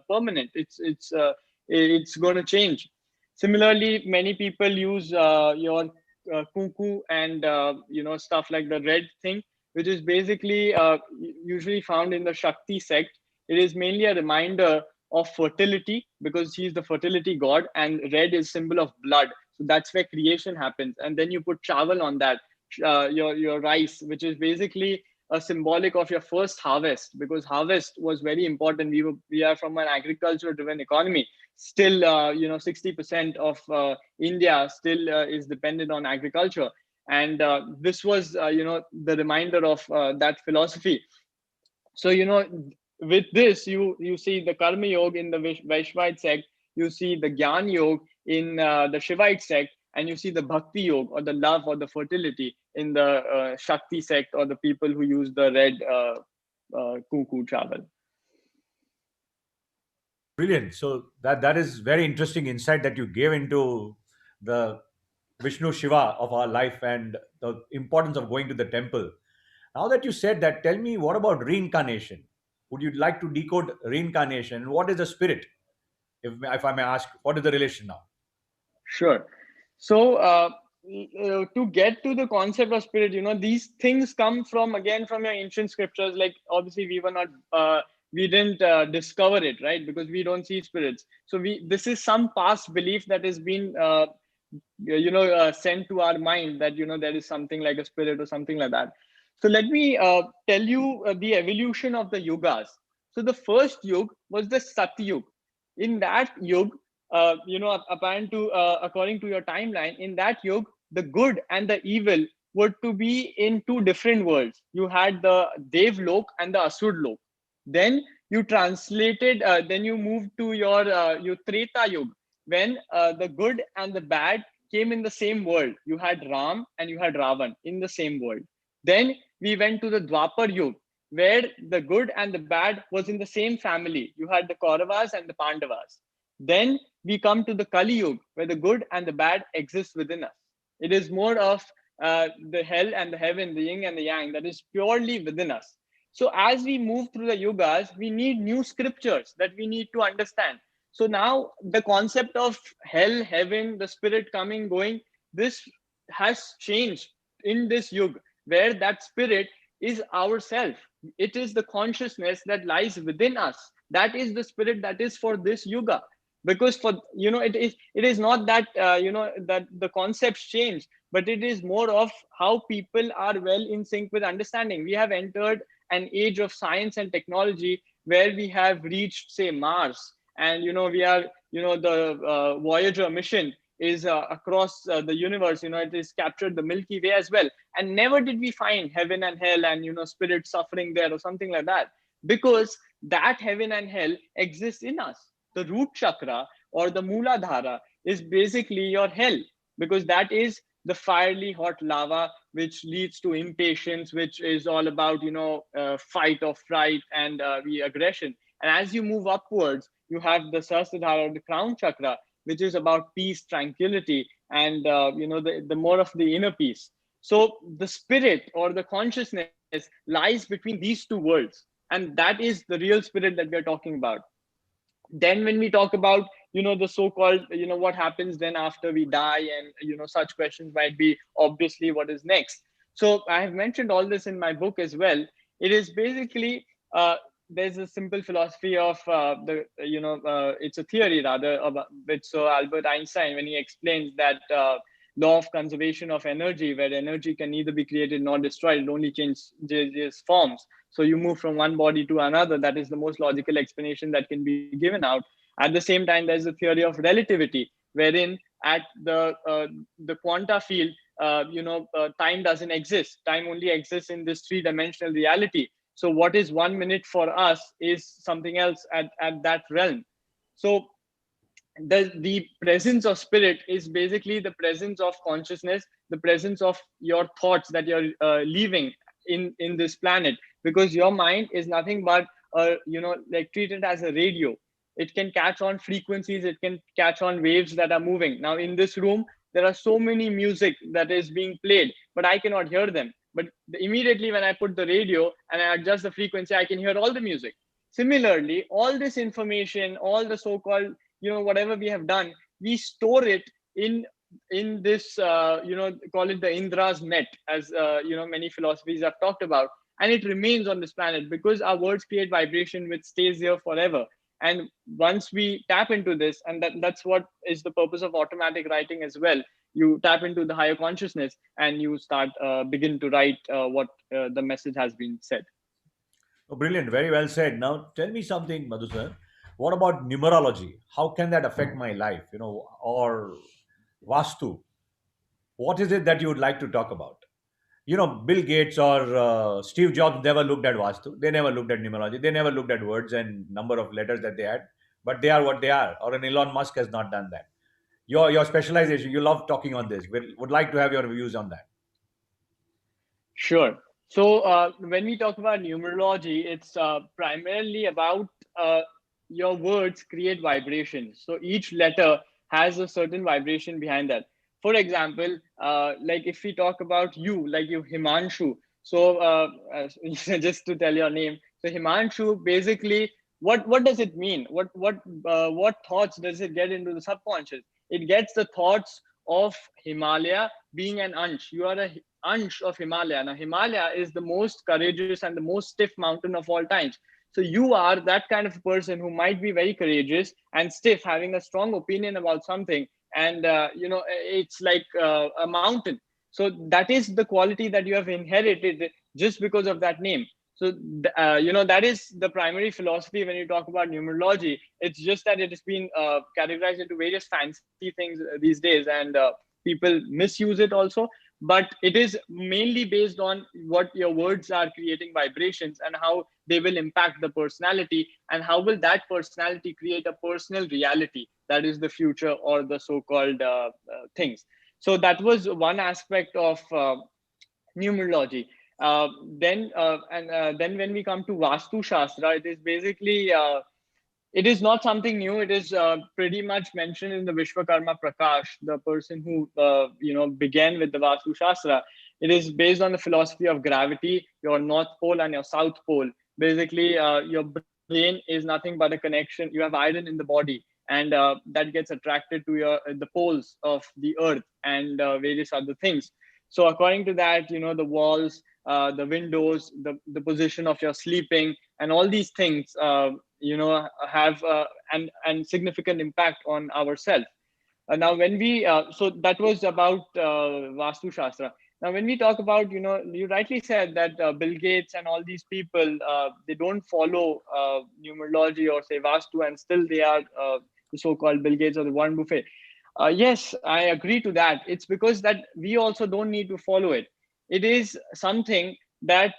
permanent. It's going to change. Similarly, many people use your cuckoo and stuff like the red thing, which is basically usually found in the Shakti sect. It is mainly a reminder of fertility, because she's the fertility god, and red is symbol of blood. So that's where creation happens. And then you put chawal on that, your rice, which is basically a symbolic of your first harvest, because harvest was very important. We are from an agriculture driven economy. Still 60% of India still is dependent on agriculture, and this was the reminder of that philosophy. So with this, you see the karma yoga in the Vaishnavism sect, you see the Gyan yoga in the Shivite sect, and you see the bhakti yoga, or the love or the fertility, in the Shakti sect, or the people who use the red cuckoo chawal. Brilliant. So that is very interesting insight that you gave into the Vishnu Shiva of our life and the importance of going to the temple. Now that you said that, tell me, what about reincarnation? Would you like to decode reincarnation? What is the spirit? If I may ask, what is the relation now? Sure. So to get to the concept of spirit, these things come from, again, from your ancient scriptures. Like, obviously we didn't discover it, right? Because we don't see spirits. So this is some past belief that has been sent to our mind, that there is something like a spirit or something like that. So let me tell you the evolution of the yugas. So the first yug was the Satyug. In that yug, according to your timeline, in that yug, the good and the evil were to be in two different worlds. You had the Dev Lok and the Asur Lok. Then you translated, then you moved to your Treta Yug, when the good and the bad came in the same world. You had Ram and you had Ravan in the same world. Then we went to the Dwapar Yug, where the good and the bad was in the same family. You had the Kauravas and the Pandavas. Then we come to the Kali Yuga, where the good and the bad exist within us. It is more of the hell and the heaven, the yin and the yang, that is purely within us. So as we move through the yugas, we need new scriptures that we need to understand. So now the concept of hell, heaven, the spirit coming, going, this has changed in this yuga, where that spirit is ourself. It is the consciousness that lies within us. That is the spirit that is for this yuga. Because for it is not that that the concepts change, but it is more of how people are well in sync with understanding. We have entered an age of science and technology where we have reached, say, Mars, and we are, the Voyager mission is across the universe. It is captured the Milky Way as well, and never did we find heaven and hell and spirit suffering there or something like that, because that heaven and hell exists in us. The root chakra or the Mooladhara is basically your hell, because that is the fiery hot lava which leads to impatience, which is all about fight or fright and the aggression. And as you move upwards, you have the Sahasrara or the crown chakra, which is about peace, tranquility, and the more of the inner peace. So the spirit or the consciousness lies between these two worlds, and that is the real spirit that we are talking about. Then when we talk about the so-called what happens then after we die, and such questions might be obviously what is next. So I have mentioned all this in my book as well. It is basically there's a simple philosophy of it's a theory rather about which so Albert Einstein, when he explains that law of conservation of energy, where energy can neither be created nor destroyed, it only changes forms. So you move from one body to another. That is the most logical explanation that can be given out. At the same time, there's a theory of relativity, wherein at the quanta field, time doesn't exist. Time only exists in this three-dimensional reality. So what is 1 minute for us is something else at that realm. So the presence of spirit is basically the presence of consciousness, the presence of your thoughts that you're leaving in this planet, because your mind is nothing but like treat it as a radio. It can catch on frequencies, it can catch on waves that are moving. Now in this room there are so many music that is being played, but I cannot hear them. But immediately when I put the radio and I adjust the frequency, I can hear all the music. Similarly, all this information, all the so-called whatever we have done, we store it in this call it the Indra's net, as many philosophies have talked about, and it remains on this planet because our words create vibration which stays here forever. And once we tap into this, and that's what is the purpose of automatic writing as well, you tap into the higher consciousness and you start begin to write what the message has been said. Oh, brilliant. Very well said. Now, tell me something, Madhusudan. What about numerology? How can that affect my life? Or Vastu? What is it that you would like to talk about? Bill Gates or Steve Jobs never looked at Vastu. They never looked at numerology. They never looked at words and number of letters that they had. But they are what they are. Or an Elon Musk has not done that. Your specialization, you love talking on this. We would like to have your views on that. Sure. So when we talk about numerology, it's primarily about your words create vibrations. So each letter has a certain vibration behind that. For example, like if we talk about you, like you, Himanshu. So just to tell your name, so Himanshu, basically, what does it mean? What thoughts does it get into the subconscious? It gets the thoughts of Himalaya being an ansh. You are a ansh of Himalaya. Now, Himalaya is the most courageous and the most stiff mountain of all times. So you are that kind of person who might be very courageous and stiff, having a strong opinion about something, and it's like a mountain. So that is the quality that you have inherited just because of that name. So that is the primary philosophy when you talk about numerology. It's just that it has been categorized into various fancy things these days, and people misuse it also. But it is mainly based on what your words are creating vibrations and how they will impact the personality, and how will that personality create a personal reality that is the future or the so-called things. So that was one aspect of numerology. Then when we come to Vastu Shastra, it is basically it is not something new. It is pretty much mentioned in the Vishwakarma Prakash, the person who began with the Vastu Shastra. It is based on the philosophy of gravity, your North Pole and your South Pole. Basically, your brain is nothing but a connection. You have iron in the body, and that gets attracted to the poles of the Earth and various other things. So, according to that, the walls, the windows, the position of your sleeping, and all these things. Have and significant impact on ourselves. Now, when we so that was about Vastu Shastra. Now, when we talk about, you rightly said that Bill Gates and all these people, they don't follow numerology or say Vastu, and still they are the so-called Bill Gates or the Warren Buffett. Yes, I agree to that. It's because that we also don't need to follow it. It is something that,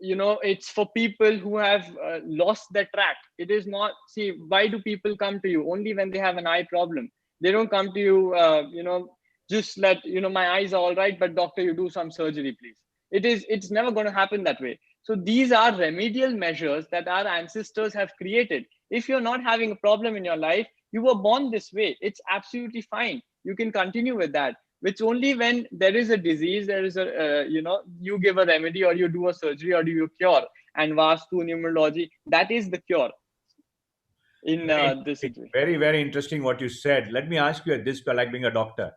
it's for people who have lost their track. It is not, see, why do people come to you? Only when they have an eye problem. They don't come to you, just let, my eyes are all right, but doctor, you do some surgery, please. It's never going to happen that way. So these are remedial measures that our ancestors have created. If you're not having a problem in your life, you were born this way. It's absolutely fine. You can continue with that. Which only when there is a disease, there is a, you give a remedy or you do a surgery or do you cure. And Vastu, numerology, that is the cure in Very this interesting. situation. Very, very interesting what you said. Let me ask you at this, like being a doctor,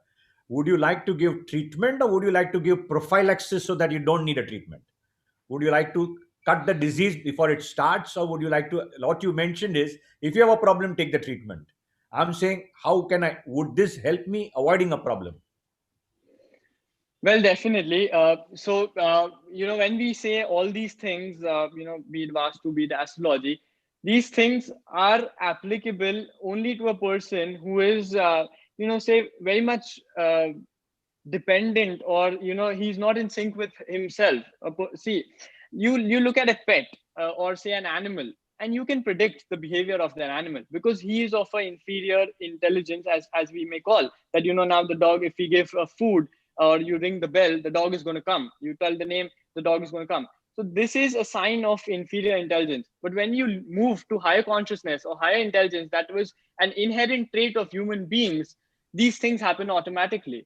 would you like to give treatment or would you like to give prophylaxis so that you don't need a treatment? Would you like to cut the disease before it starts, or would you like to? What you mentioned is, if you have a problem, take the treatment. I'm saying, how can I? Would this help me avoiding a problem? Well, definitely. When we say all these things, be it Vastu, be it astrology, these things are applicable only to a person who is, say, very much dependent, or he's not in sync with himself. See, you look at a pet, or say an animal, and you can predict the behavior of that animal because he is of an inferior intelligence, as we may call that. Now the dog, if we give food or you ring the bell, the dog is going to come. You tell the name, the dog is going to come. So this is a sign of inferior intelligence. But when you move to higher consciousness or higher intelligence, that was an inherent trait of human beings. These things happen automatically.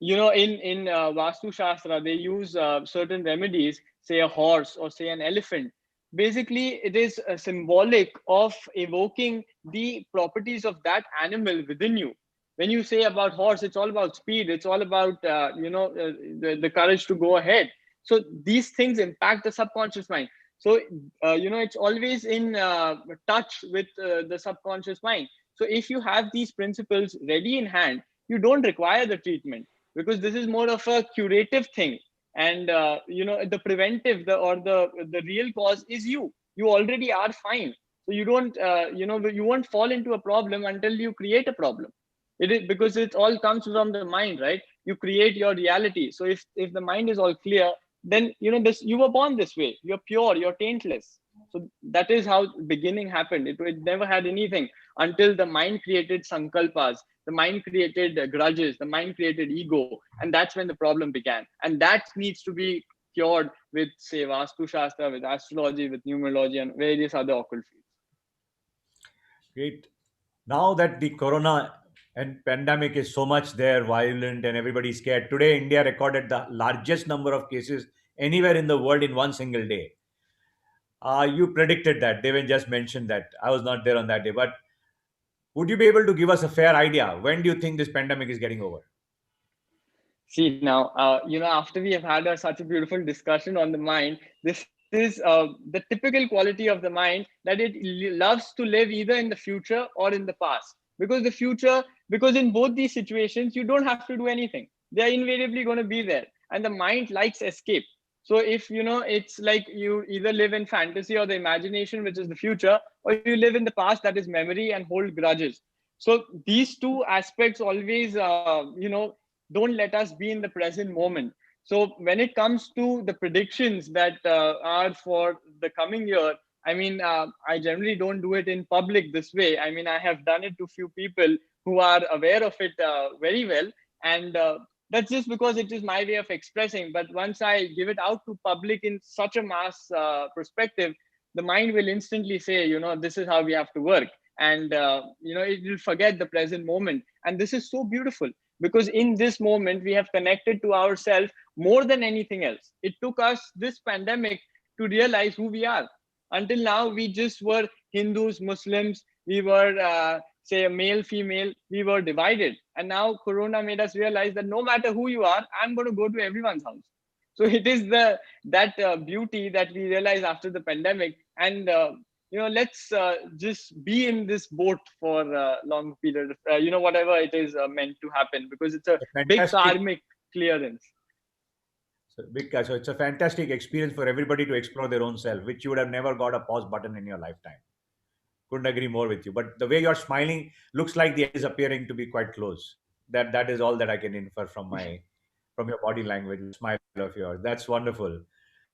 In Vastu Shastra, they use certain remedies, say a horse or say an elephant. Basically, it is symbolic of evoking the properties of that animal within you. When you say about horse, it's all about speed. It's all about the courage to go ahead. So these things impact the subconscious mind. So it's always in touch with the subconscious mind. So if you have these principles ready in hand, you don't require the treatment, because this is more of a curative thing. And the preventive, the real cause is you already are fine. So you don't you won't fall into a problem until you create a problem. It is because it all comes from the mind, right? You create your reality. So if the mind is all clear, then this, you were born this way, you're pure, you're taintless. So that is how beginning happened. It never had anything until the mind created sankalpas, the mind created grudges, the mind created ego, and that's when the problem began. And that needs to be cured with, say, Vastu Shastra, with astrology, with numerology, and various other occult fields. Great. Now that the corona and pandemic is so much there, violent, and everybody's scared. Today, India recorded the largest number of cases anywhere in the world in one single day. You predicted that. Devin just mentioned that. I was not there on that day. But would you be able to give us a fair idea? When do you think this pandemic is getting over? See, now, after we have had such a beautiful discussion on the mind, this is the typical quality of the mind, that it loves to live either in the future or in the past. Because in both these situations, you don't have to do anything. They are invariably going to be there. And the mind likes escape. So if, it's like you either live in fantasy or the imagination, which is the future, or you live in the past, that is memory and hold grudges. So these two aspects always, don't let us be in the present moment. So when it comes to the predictions that are for the coming year, I mean, I generally don't do it in public this way. I mean, I have done it to few people who are aware of it very well. And that's just because it is my way of expressing. But once I give it out to public in such a mass perspective, the mind will instantly say, this is how we have to work. And, it will forget the present moment. And this is so beautiful, because in this moment, we have connected to ourselves more than anything else. It took us this pandemic to realize who we are. Until now, we just were Hindus, Muslims, we were, say, male, female, we were divided. And now Corona made us realize that no matter who you are, I'm going to go to everyone's house. So it is that beauty that we realize after the pandemic. And, let's just be in this boat for a long period, whatever it is meant to happen, because it's a big Fantastic. karmic clearance. So it's a fantastic experience for everybody to explore their own self, which you would have never got a pause button in your lifetime. Couldn't agree more with you. But the way you're smiling looks like the end is appearing to be quite close. That is all that I can infer from your body language, the smile of yours. That's wonderful.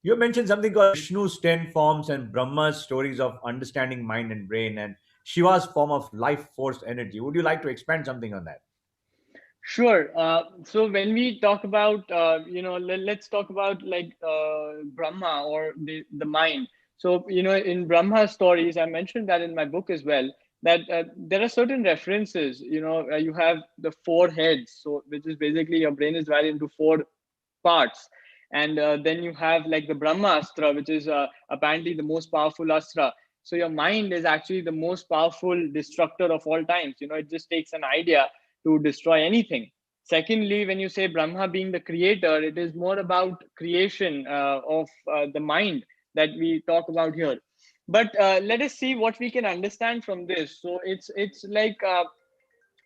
You mentioned something called Vishnu's 10 forms and Brahma's stories of understanding mind and brain, and Shiva's form of life force energy. Would you like to expand something on that? Sure. So when we talk about, let's talk about like Brahma or the mind. So, in Brahma stories, I mentioned that in my book as well, that there are certain references. You have the four heads, so which is basically your brain is divided into four parts. And then you have like the Brahmastra, which is apparently the most powerful astra. So your mind is actually the most powerful destructor of all times. It just takes an idea to destroy anything. Secondly, when you say Brahma being the creator, it is more about creation of the mind that we talk about here. But let us see what we can understand from this. So it's like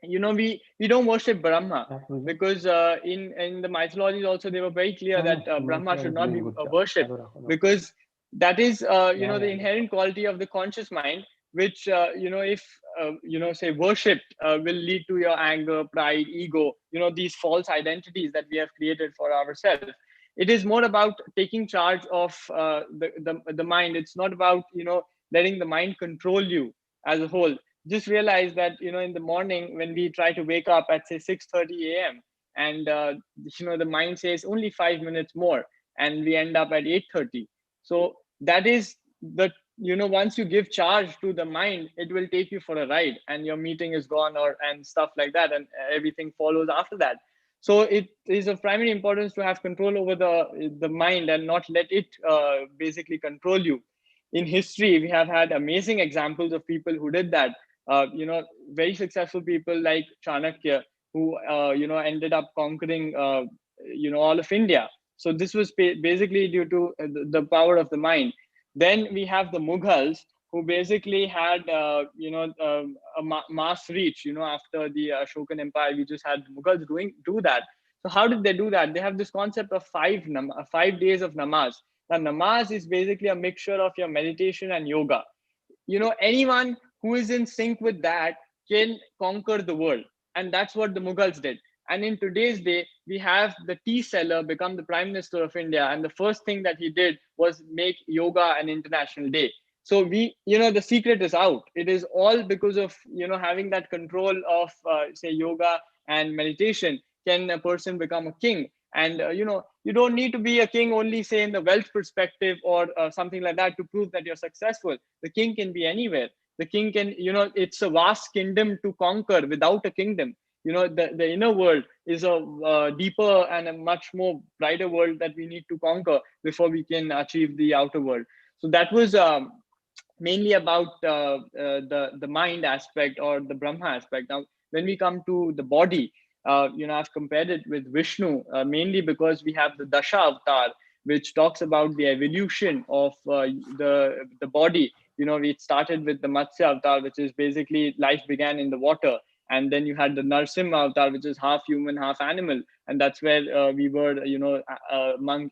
we don't worship Brahma, because in the mythologies also they were very clear that Brahma should not be worshipped, because that is the inherent quality of the conscious mind, which if say worshipped will lead to your anger, pride, ego, these false identities that we have created for ourselves. It is more about taking charge of the mind. It's not about letting the mind control you as a whole. Just realize that in the morning when we try to wake up at say 6:30 a.m. and the mind says only 5 minutes more, and we end up at 8:30. So that is the once you give charge to the mind, it will take you for a ride, and your meeting is gone, and stuff like that, and everything follows after that. So it is of primary importance to have control over the mind and not let it basically control you. In history, we have had amazing examples of people who did that. Very successful people like Chanakya, who ended up conquering all of India. So this was basically due to the power of the mind. Then we have the Mughals, who basically had mass reach. After the Ashokan Empire, we just had the Mughals do that. So how did they do that? They have this concept of 5 days of namaz. Now, namaz is basically a mixture of your meditation and yoga. Anyone who is in sync with that can conquer the world, and that's what the Mughals did. And in today's day, we have the tea seller become the prime minister of India, and the first thing that he did was make yoga an international day. So the secret is out. It is all because of having that control of say yoga and meditation. Can a person become a king? And you don't need to be a king only say in the wealth perspective or something like that to prove that you're successful. The king can be anywhere. The king can, it's a vast kingdom to conquer without a kingdom. The inner world is a deeper and a much more brighter world that we need to conquer before we can achieve the outer world. So that was mainly about the mind aspect or the Brahma aspect. Now, when we come to the body, I've compared it with Vishnu, mainly because we have the Dasha avatar, which talks about the evolution of the body. We started with the Matsya avatar, which is basically life began in the water. And then you had the Narsimha avatar, which is half human, half animal. And that's where we were, among,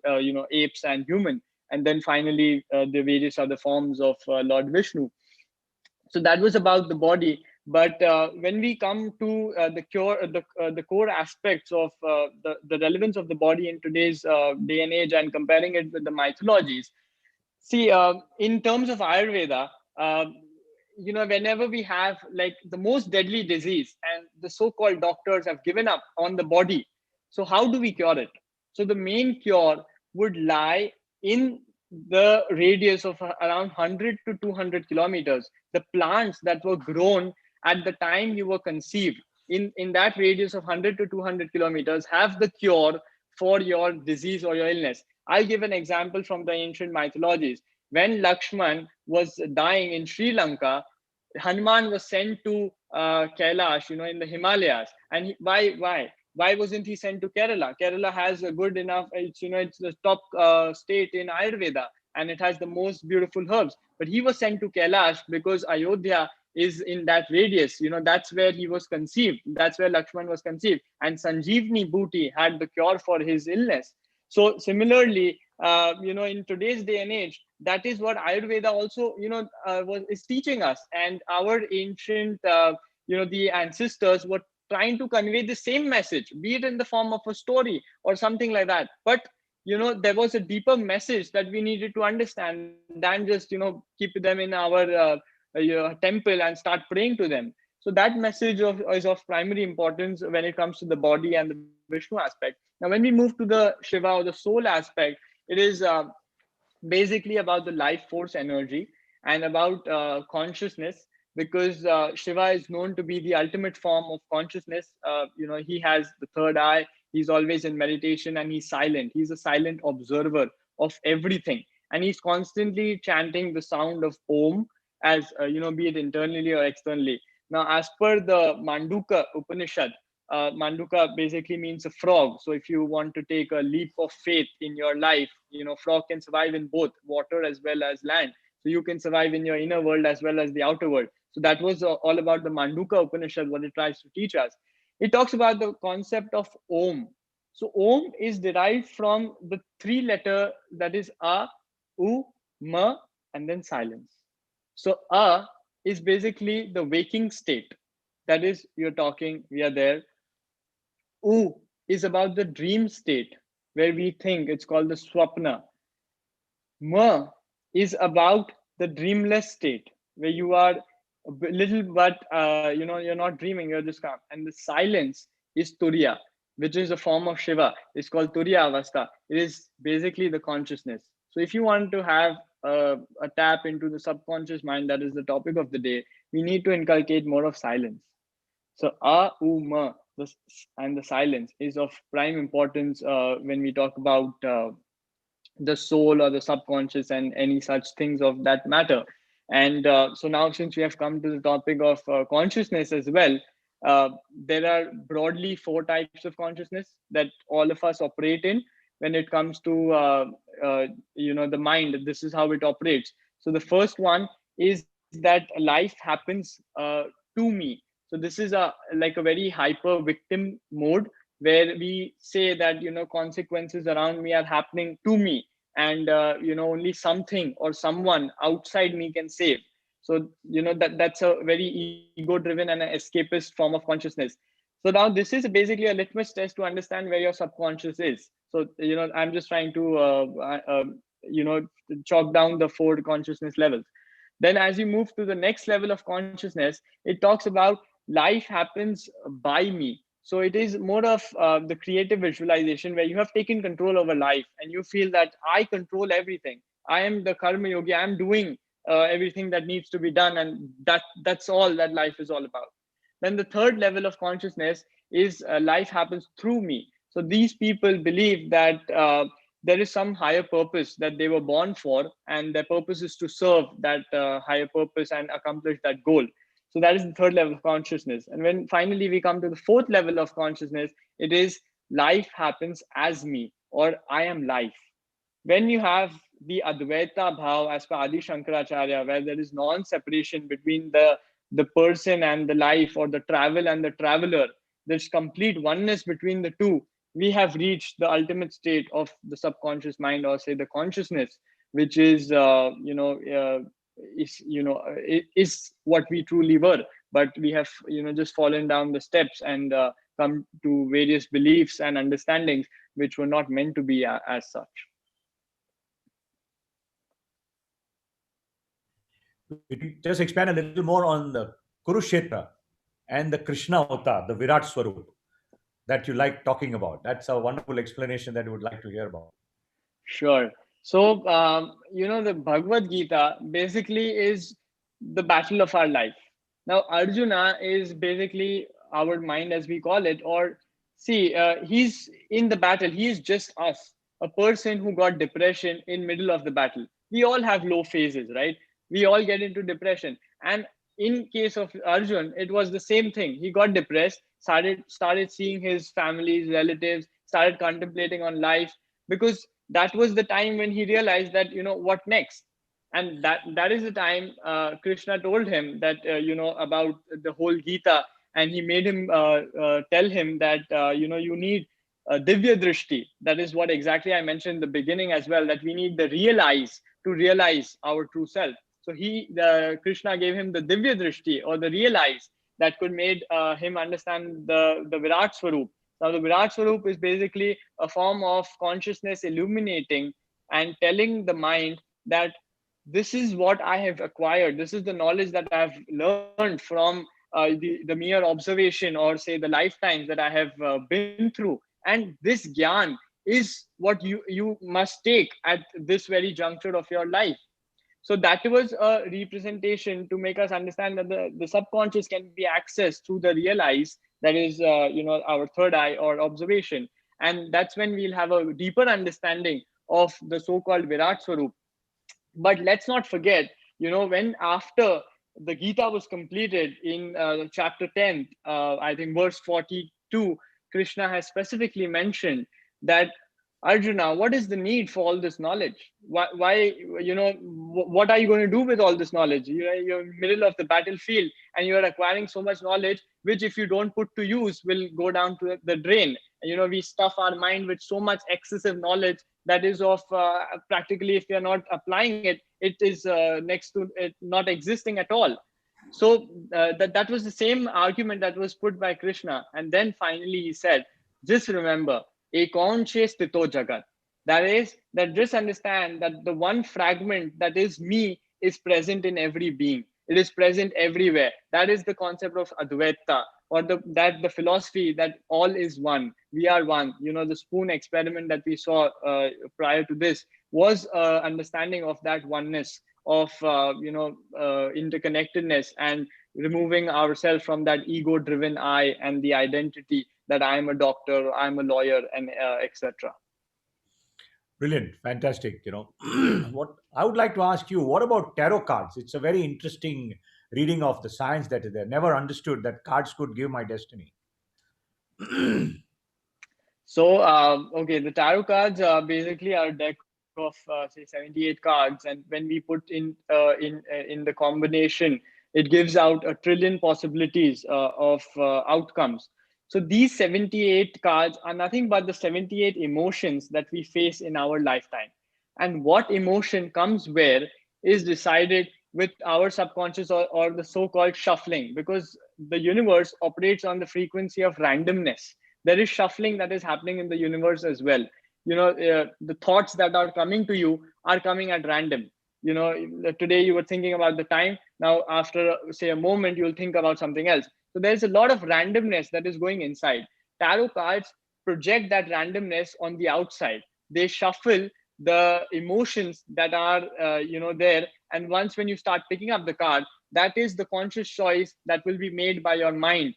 apes and human. And then finally, the various other forms of Lord Vishnu. So that was about the body. But when we come to the core aspects of the relevance of the body in today's day and age, and comparing it with the mythologies, see, in terms of Ayurveda, whenever we have like the most deadly disease and the so-called doctors have given up on the body, so how do we cure it? So the main cure would lie in the radius of around 100 to 200 kilometers, the plants that were grown at the time you were conceived in that radius of 100 to 200 kilometers have the cure for your disease or your illness. I'll give an example from the ancient mythologies. When Lakshman was dying in Sri Lanka, Hanuman was sent to Kailash, in the Himalayas. And why wasn't he sent to Kerala? Kerala has a good enough. It's the top state in Ayurveda, and it has the most beautiful herbs. But he was sent to Kailash because Ayodhya is in that radius. That's where he was conceived. That's where Lakshman was conceived, and Sanjeevani Booty had the cure for his illness. So similarly, in today's day and age, that is what Ayurveda also, is teaching us. And our ancient, the ancestors were trying to convey the same message, be it in the form of a story or something like that. But there was a deeper message that we needed to understand than just keep them in our temple and start praying to them. So that message is of primary importance when it comes to the body and the Vishnu aspect. Now, when we move to the Shiva or the soul aspect, it is basically about the life force energy and about consciousness, because Shiva is known to be the ultimate form of consciousness. He has the third eye, he's always in meditation, and he's silent. He's a silent observer of everything, and he's constantly chanting the sound of Om, as be it internally or externally. Now, as per the Manduka Upanishad, Manduka basically means a frog. So if you want to take a leap of faith in your life, frog can survive in both water as well as land. So you can survive in your inner world as well as the outer world. So that was all about the Manduka Upanishad, what it tries to teach us. It talks about the concept of Om. So Om is derived from the three letter, that is A, U, Ma, and then silence. So A is basically the waking state. That is, you're talking, we are there. U is about the dream state where we think, it's called the swapna. Ma is about the dreamless state where you are a little, but you're not dreaming, you're just calm. And the silence is Turiya, which is a form of Shiva. It's called Turiya Avastha. It is basically the consciousness. So if you want to have a tap into the subconscious mind, that is the topic of the day, we need to inculcate more of silence. So and the silence is of prime importance when we talk about the soul or the subconscious and any such things of that matter. And so now, since we have come to the topic of consciousness as well, uh, there are broadly four types of consciousness that all of us operate in when it comes to the mind. This is how it operates. So the first one is that life happens to me. So this is like a very hyper victim mode where we say that consequences around me are happening to me, and only something or someone outside me can save. So that's a very ego driven and an escapist form of consciousness. So now this is basically a litmus test to understand where your subconscious is. So I'm just trying to chalk down the four consciousness levels. Then as you move to the next level of consciousness, it talks about life happens by me. So it is more of the creative visualization where you have taken control over life and you feel that I control everything. I am the karma yogi. I'm doing everything that needs to be done, and that's all that life is all about. Then the third level of consciousness is life happens through me. So these people believe that there is some higher purpose that they were born for, and their purpose is to serve that higher purpose and accomplish that goal. So that is the third level of consciousness. And when finally we come to the fourth level of consciousness, it is life happens as me, or I am life. When you have the Advaita Bhav as per Adi Shankaracharya, where there is non-separation between the person and the life, or the travel and the traveler, there's complete oneness between the two. We have reached the ultimate state of the subconscious mind, or say the consciousness, which is is what we truly were. But we have just fallen down the steps and come to various beliefs and understandings which were not meant to be as such. We just expand a little more on the Kurukshetra and the Krishna avatar, the Virat Swarup that you like talking about. That's a wonderful explanation that we would like to hear about. Sure. So, the Bhagavad Gita basically is the battle of our life. Now, Arjuna is basically our mind, as we call it, or see, he's in the battle. He is just us, a person who got depression in middle of the battle. We all have low phases, right? We all get into depression, and in case of Arjun, it was the same thing. He got depressed, started seeing his family's relatives, started contemplating on life, because that was the time when he realized that, what next. And that is the time Krishna told him that, about the whole Gita, and he made him tell him that, you need divya drishti. That is what exactly I mentioned in the beginning as well, that we need the real eyes to realize our true self. So the Krishna gave him the divya drishti, or the real eyes, that could made him understand the Virat Swarup. Now, the Virat Swarup is basically a form of consciousness illuminating and telling the mind that this is what I have acquired. This is the knowledge that I have learned from the mere observation, or say the lifetimes that I have been through. And this gyan is what you must take at this very juncture of your life. So that was a representation to make us understand that the subconscious can be accessed through the real eyes, that is our third eye or observation. And that's when we'll have a deeper understanding of the so-called Virat Swarup. But let's not forget, when after the Gita was completed in chapter 10, I think verse 42, Krishna has specifically mentioned that, Arjuna, what is the need for all this knowledge? Why what are you going to do with all this knowledge? You're in the middle of the battlefield, and you're acquiring so much knowledge, which if you don't put to use will go down to the drain. We stuff our mind with so much excessive knowledge that is of practically, if we are not applying it, it is next to it not existing at all. So that was the same argument that was put by Krishna. And then finally he said, just remember, ekonche stito jagat. That is, that just understand that the one fragment that is me is present in every being. It is present everywhere. That is the concept of Advaita, or the philosophy that all is one. We are one. The spoon experiment that we saw prior to this was understanding of that oneness, of interconnectedness, and removing ourselves from that ego driven I and the identity that I'm a doctor, I'm a lawyer, and etc. Brilliant, fantastic. What I would like to ask you, what about tarot cards? It's a very interesting reading of the science that is there. Never understood that cards could give my destiny. So, okay, the tarot cards basically are a deck of say 78 cards, and when we put in the combination, it gives out a trillion possibilities of outcomes. So these 78 cards are nothing but the 78 emotions that we face in our lifetime, and what emotion comes where is decided with our subconscious, or the so-called shuffling, because the universe operates on the frequency of randomness. There is shuffling that is happening in the universe as well. The thoughts that are coming to you are coming at random. Today you were thinking about the time, now after say a moment you'll think about something else. So there's a lot of randomness that is going inside. Tarot cards project that randomness on the outside. They shuffle the emotions that are there, and once when you start picking up the card, that is the conscious choice that will be made by your mind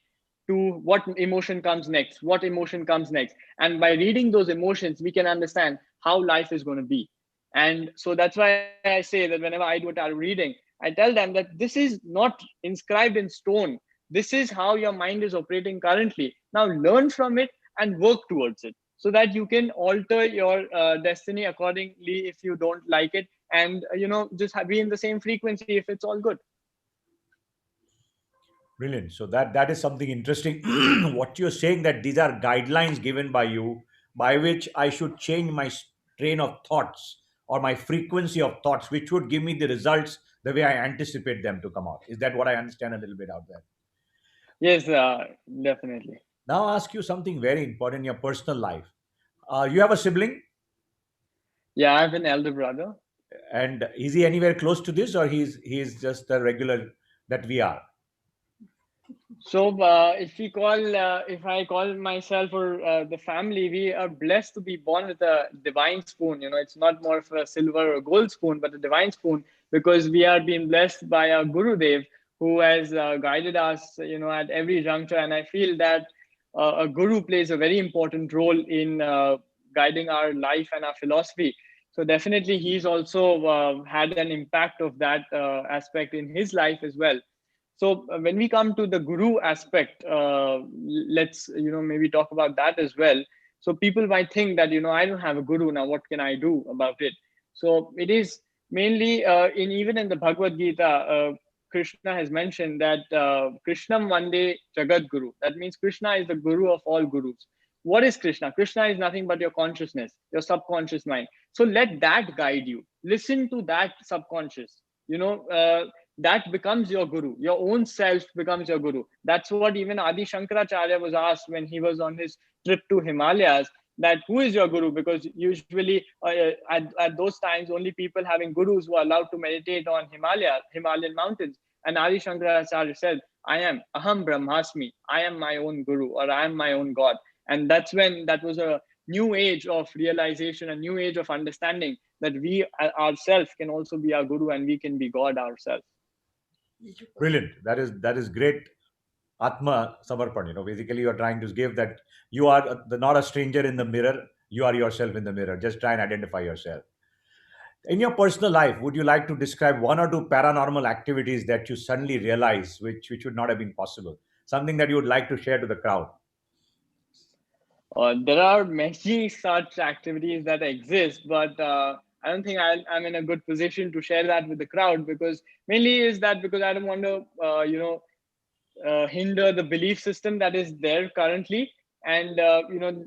to what emotion comes next, what emotion comes next. And by reading those emotions, we can understand how life is going to be. And so that's why I say that whenever I do a tarot reading, I tell them that this is not inscribed in stone. This is how your mind is operating currently. Now learn from it and work towards it, so that you can alter your destiny accordingly if you don't like it. And, just be in the same frequency if it's all good. Brilliant. So that is something interesting. What you're saying, that these are guidelines given by you, by which I should change my train of thoughts or my frequency of thoughts, which would give me the results the way I anticipate them to come out. Is that what I understand a little bit out there? Yes, definitely. Now I'll ask you something very important in your personal life. You have a sibling, Yeah, I have an elder brother. and is he anywhere close to this, or he's just the regular that we are? So, if I call myself or the family, we are blessed to be born with a divine spoon. It's not more of a silver or gold spoon, but a divine spoon, because we are being blessed by our Guru Dev, who has guided us, at every juncture. And I feel that a guru plays a very important role in guiding our life and our philosophy. So definitely, he's also had an impact of that aspect in his life as well. So when we come to the guru aspect, let's maybe talk about that as well. So people might think that I don't have a guru now. What can I do about it? So it is mainly in even in the Bhagavad Gita, Krishna has mentioned that Krishnam Vande Jagat Guru. That means Krishna is the guru of all gurus. What is Krishna? Krishna is nothing but your consciousness, your subconscious mind. So let that guide you. Listen to that subconscious. That becomes your guru. Your own self becomes your guru. That's what even Adi Shankaracharya was asked when he was on his trip to Himalayas, that who is your guru? Because usually at those times only people having gurus were allowed to meditate on Himalayan mountains. And Adi Shankaracharya said, I am Aham Brahmasmi. I am my own guru, or I am my own God. And that's when that was a new age of realization, a new age of understanding that we ourselves can also be our guru and we can be God ourselves. Brilliant. That is great. Atma Samarpan. Basically, you are trying to give that you are not a stranger in the mirror. You are yourself in the mirror. Just try and identify yourself. In your personal life, would you like to describe one or two paranormal activities that you suddenly realize which would not have been possible? Something that you would like to share to the crowd? There are many such activities that exist, but I don't think I'm in a good position to share that with the crowd, because mainly is that because I don't want to, hinder the belief system that is there currently, and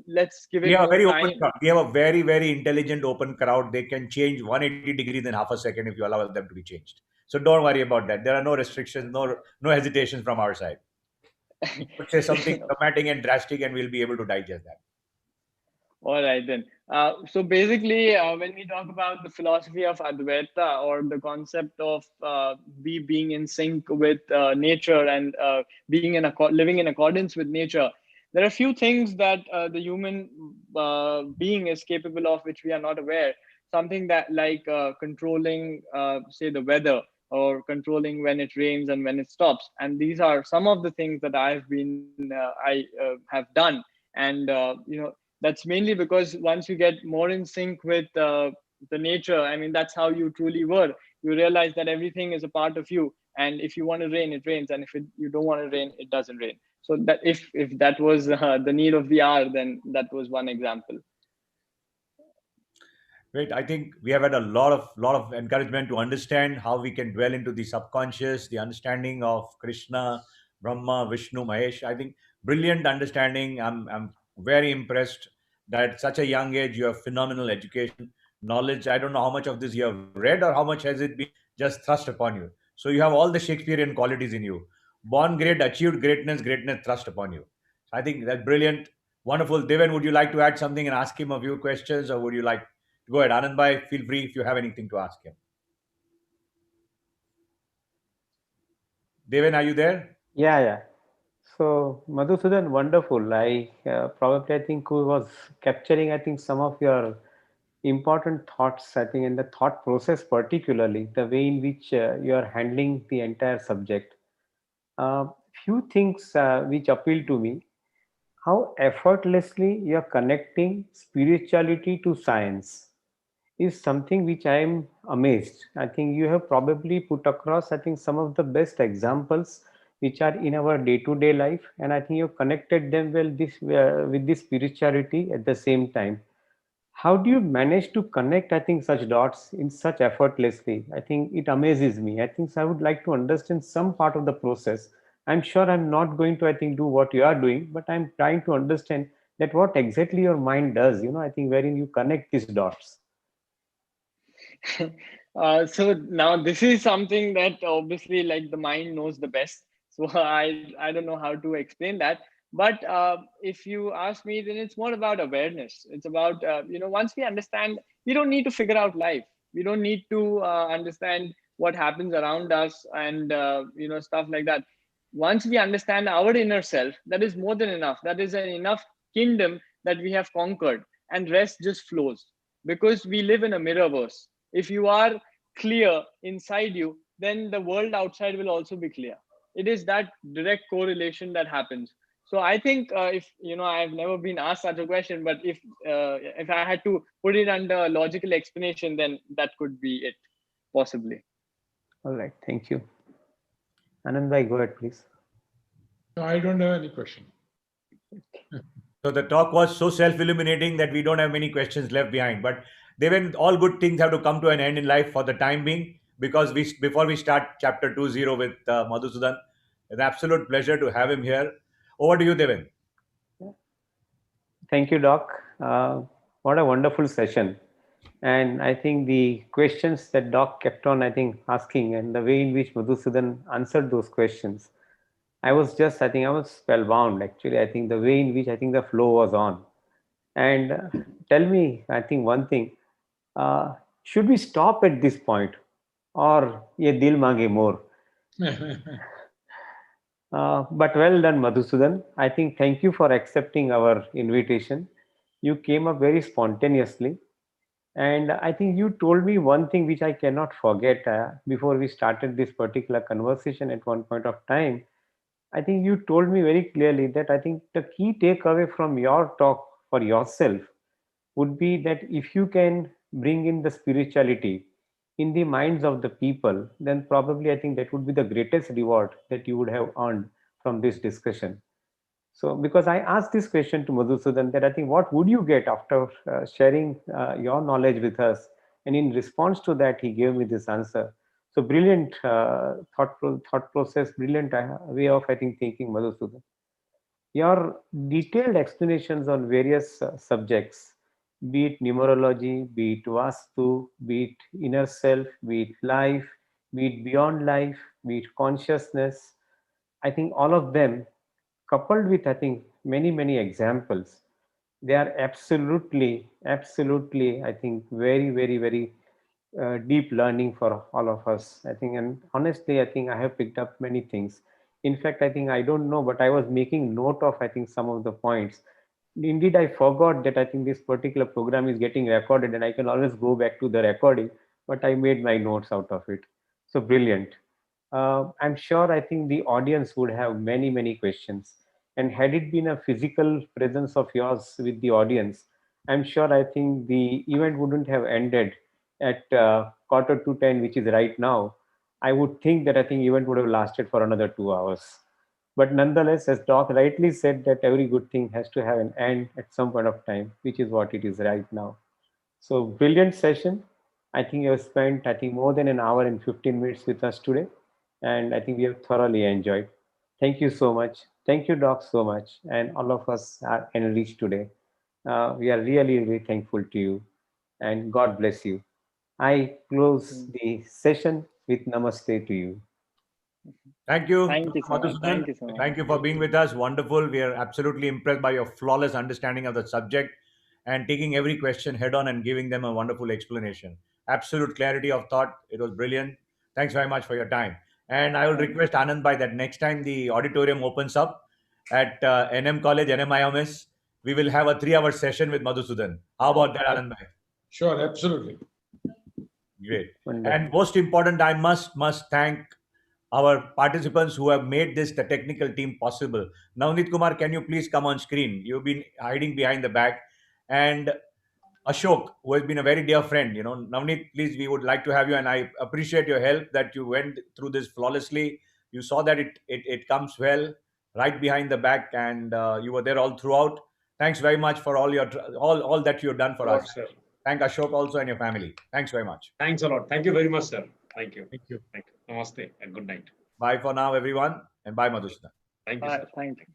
let's give We it have a more very open time. crowd. We have a very, very intelligent open crowd. They can change 180 degrees in half a second if you allow them to be changed. So don't worry about that. There are no restrictions, no hesitations from our side. You could say something dramatic and drastic, and we'll be able to digest that. All right then. So basically, when we talk about the philosophy of Advaita, or the concept of we being in sync with nature, and being living in accordance with nature, there are a few things that the human being is capable of, which we are not aware. Something that like controlling, say, the weather, or controlling when it rains and when it stops. And these are some of the things that I have done. And that's mainly because once you get more in sync with the nature, I mean, that's how you truly were. You realize that everything is a part of you, and if you want to rain, it rains, and if you don't want to rain, it doesn't rain. So that if that was the need of the hour, then that was one example. Great. I think we have had a lot of encouragement to understand how we can dwell into the subconscious, the understanding of Krishna, Brahma, Vishnu, Mahesh. I think brilliant understanding. I'm very impressed that at such a young age you have phenomenal education, knowledge. I don't know how much of this you have read or how much has it been just thrust upon you. So you have all the Shakespearean qualities in you. Born great, achieved greatness, greatness thrust upon you. I think that's brilliant. Wonderful. Devin, would you like to add something and ask him a few questions, or would you like go ahead, Anand bhai, feel free if you have anything to ask him. Devin, are you there? Yeah, yeah. So Madhusudan, wonderful. I think who was capturing, I think, some of your important thoughts, I think, in the thought process, particularly the way in which you are handling the entire subject. Uh, Few things which appeal to me: how effortlessly you are connecting spirituality to science is something which I am amazed. I think you have probably put across, I think, some of the best examples which are in our day-to-day life, and I think you connected them well with this spirituality at the same time. How do you manage to connect, I think, such dots in such effortlessly? I think it amazes me. I think so I would like to understand some part of the process. I'm sure I'm not going to, I think, do what you are doing, but I'm trying to understand that what exactly your mind does, I think, wherein you connect these dots. So now this is something that obviously, like, the mind knows the best. So I don't know how to explain that. But if you ask me, then it's more about awareness. It's about once we understand, we don't need to figure out life. We don't need to understand what happens around us, and stuff like that. once we understand our inner self, that is more than enough. That is an enough kingdom that we have conquered, and rest just flows, because we live in a mirrorverse. If you are clear inside you, then the world outside will also be clear. It is that direct correlation that happens. So I think, if I've never been asked such a question, but if I had to put it under logical explanation, then that could be it, possibly. All right, thank you. Anand bhai, go ahead, please. No, I don't have any question. So the talk was so self-illuminating that we don't have many questions left behind. But Devin, all good things have to come to an end in life for the time being, because before we start chapter 20 with Madhusudan, it's an absolute pleasure to have him here. Over to you, Devin. Thank you, Doc. What a wonderful session. And I think the questions that Doc kept on, I think, asking, and the way in which Madhusudan answered those questions, I was spellbound, actually. I think the way in which I think the flow was on. And tell me, I think one thing, should we stop at this point, or ye dil mange more? But well done, Madhusudan. I think thank you for accepting our invitation. You came up very spontaneously. And I think you told me one thing which I cannot forget before we started this particular conversation at one point of time. I think you told me very clearly that I think the key takeaway from your talk for yourself would be that if you can bring in the spirituality in the minds of the people, then probably I think that would be the greatest reward that you would have earned from this discussion. So, because I asked this question to Madhusudan, that I think what would you get after sharing your knowledge with us? And in response to that, he gave me this answer. So, brilliant thought process, brilliant way of, I think, thinking, Madhusudan. Your detailed explanations on various subjects, be it numerology, be it Vastu, be it inner self, be it life, be it beyond life, be it consciousness, I think all of them, coupled with, I think, many examples, they are absolutely, I think, very deep learning for all of us. I think, and honestly, I think I have picked up many things. In fact, I think I don't know, but I was making note of, I think, some of the points. Indeed, I forgot that I think this particular program is getting recorded and I can always go back to the recording, but I made my notes out of it. So brilliant. I'm sure I think the audience would have many questions. And had it been a physical presence of yours with the audience, I'm sure I think the event wouldn't have ended at quarter to 10, which is right now. I would think that I think event would have lasted for another 2 hours. But nonetheless, as Doc rightly said, that every good thing has to have an end at some point of time, which is what it is right now. So brilliant session. I think you have spent, I think, more than an hour and 15 minutes with us today. And I think we have thoroughly enjoyed. Thank you so much. Thank you, Doc, so much. And all of us are enriched today. We are really thankful to you. And God bless you. I close the session with namaste to you. Thank you, Thank you so much. Madhusudan. Thank you so much. Thank you for being with us. Wonderful. We are absolutely impressed by your flawless understanding of the subject and taking every question head on and giving them a wonderful explanation. Absolute clarity of thought. It was brilliant. Thanks very much for your time. And I will request Anand by that next time the auditorium opens up at NM College, NMIMS, we will have a 3-hour session with Madhusudan. How about that, Anand bhai? Sure, absolutely. Great. Wonderful. And most important, I must thank our participants who have made this the technical team possible. Navneet Kumar, can you please come on screen? You've been hiding behind the back. And Ashok, who has been a very dear friend, Navneet, please, we would like to have you, and I appreciate your help that you went through this flawlessly. You saw that it comes well right behind the back, and you were there all throughout. Thanks very much for all that you've done for Sure, us. sir. Thank Ashok also and your family. Thanks very much. Thanks a lot. Thank you very much, sir. Thank you. Thank you. Thank you. Namaste and good night. Bye for now, everyone, and bye, Madhusudan. Thank you, Bye. sir. Thank you.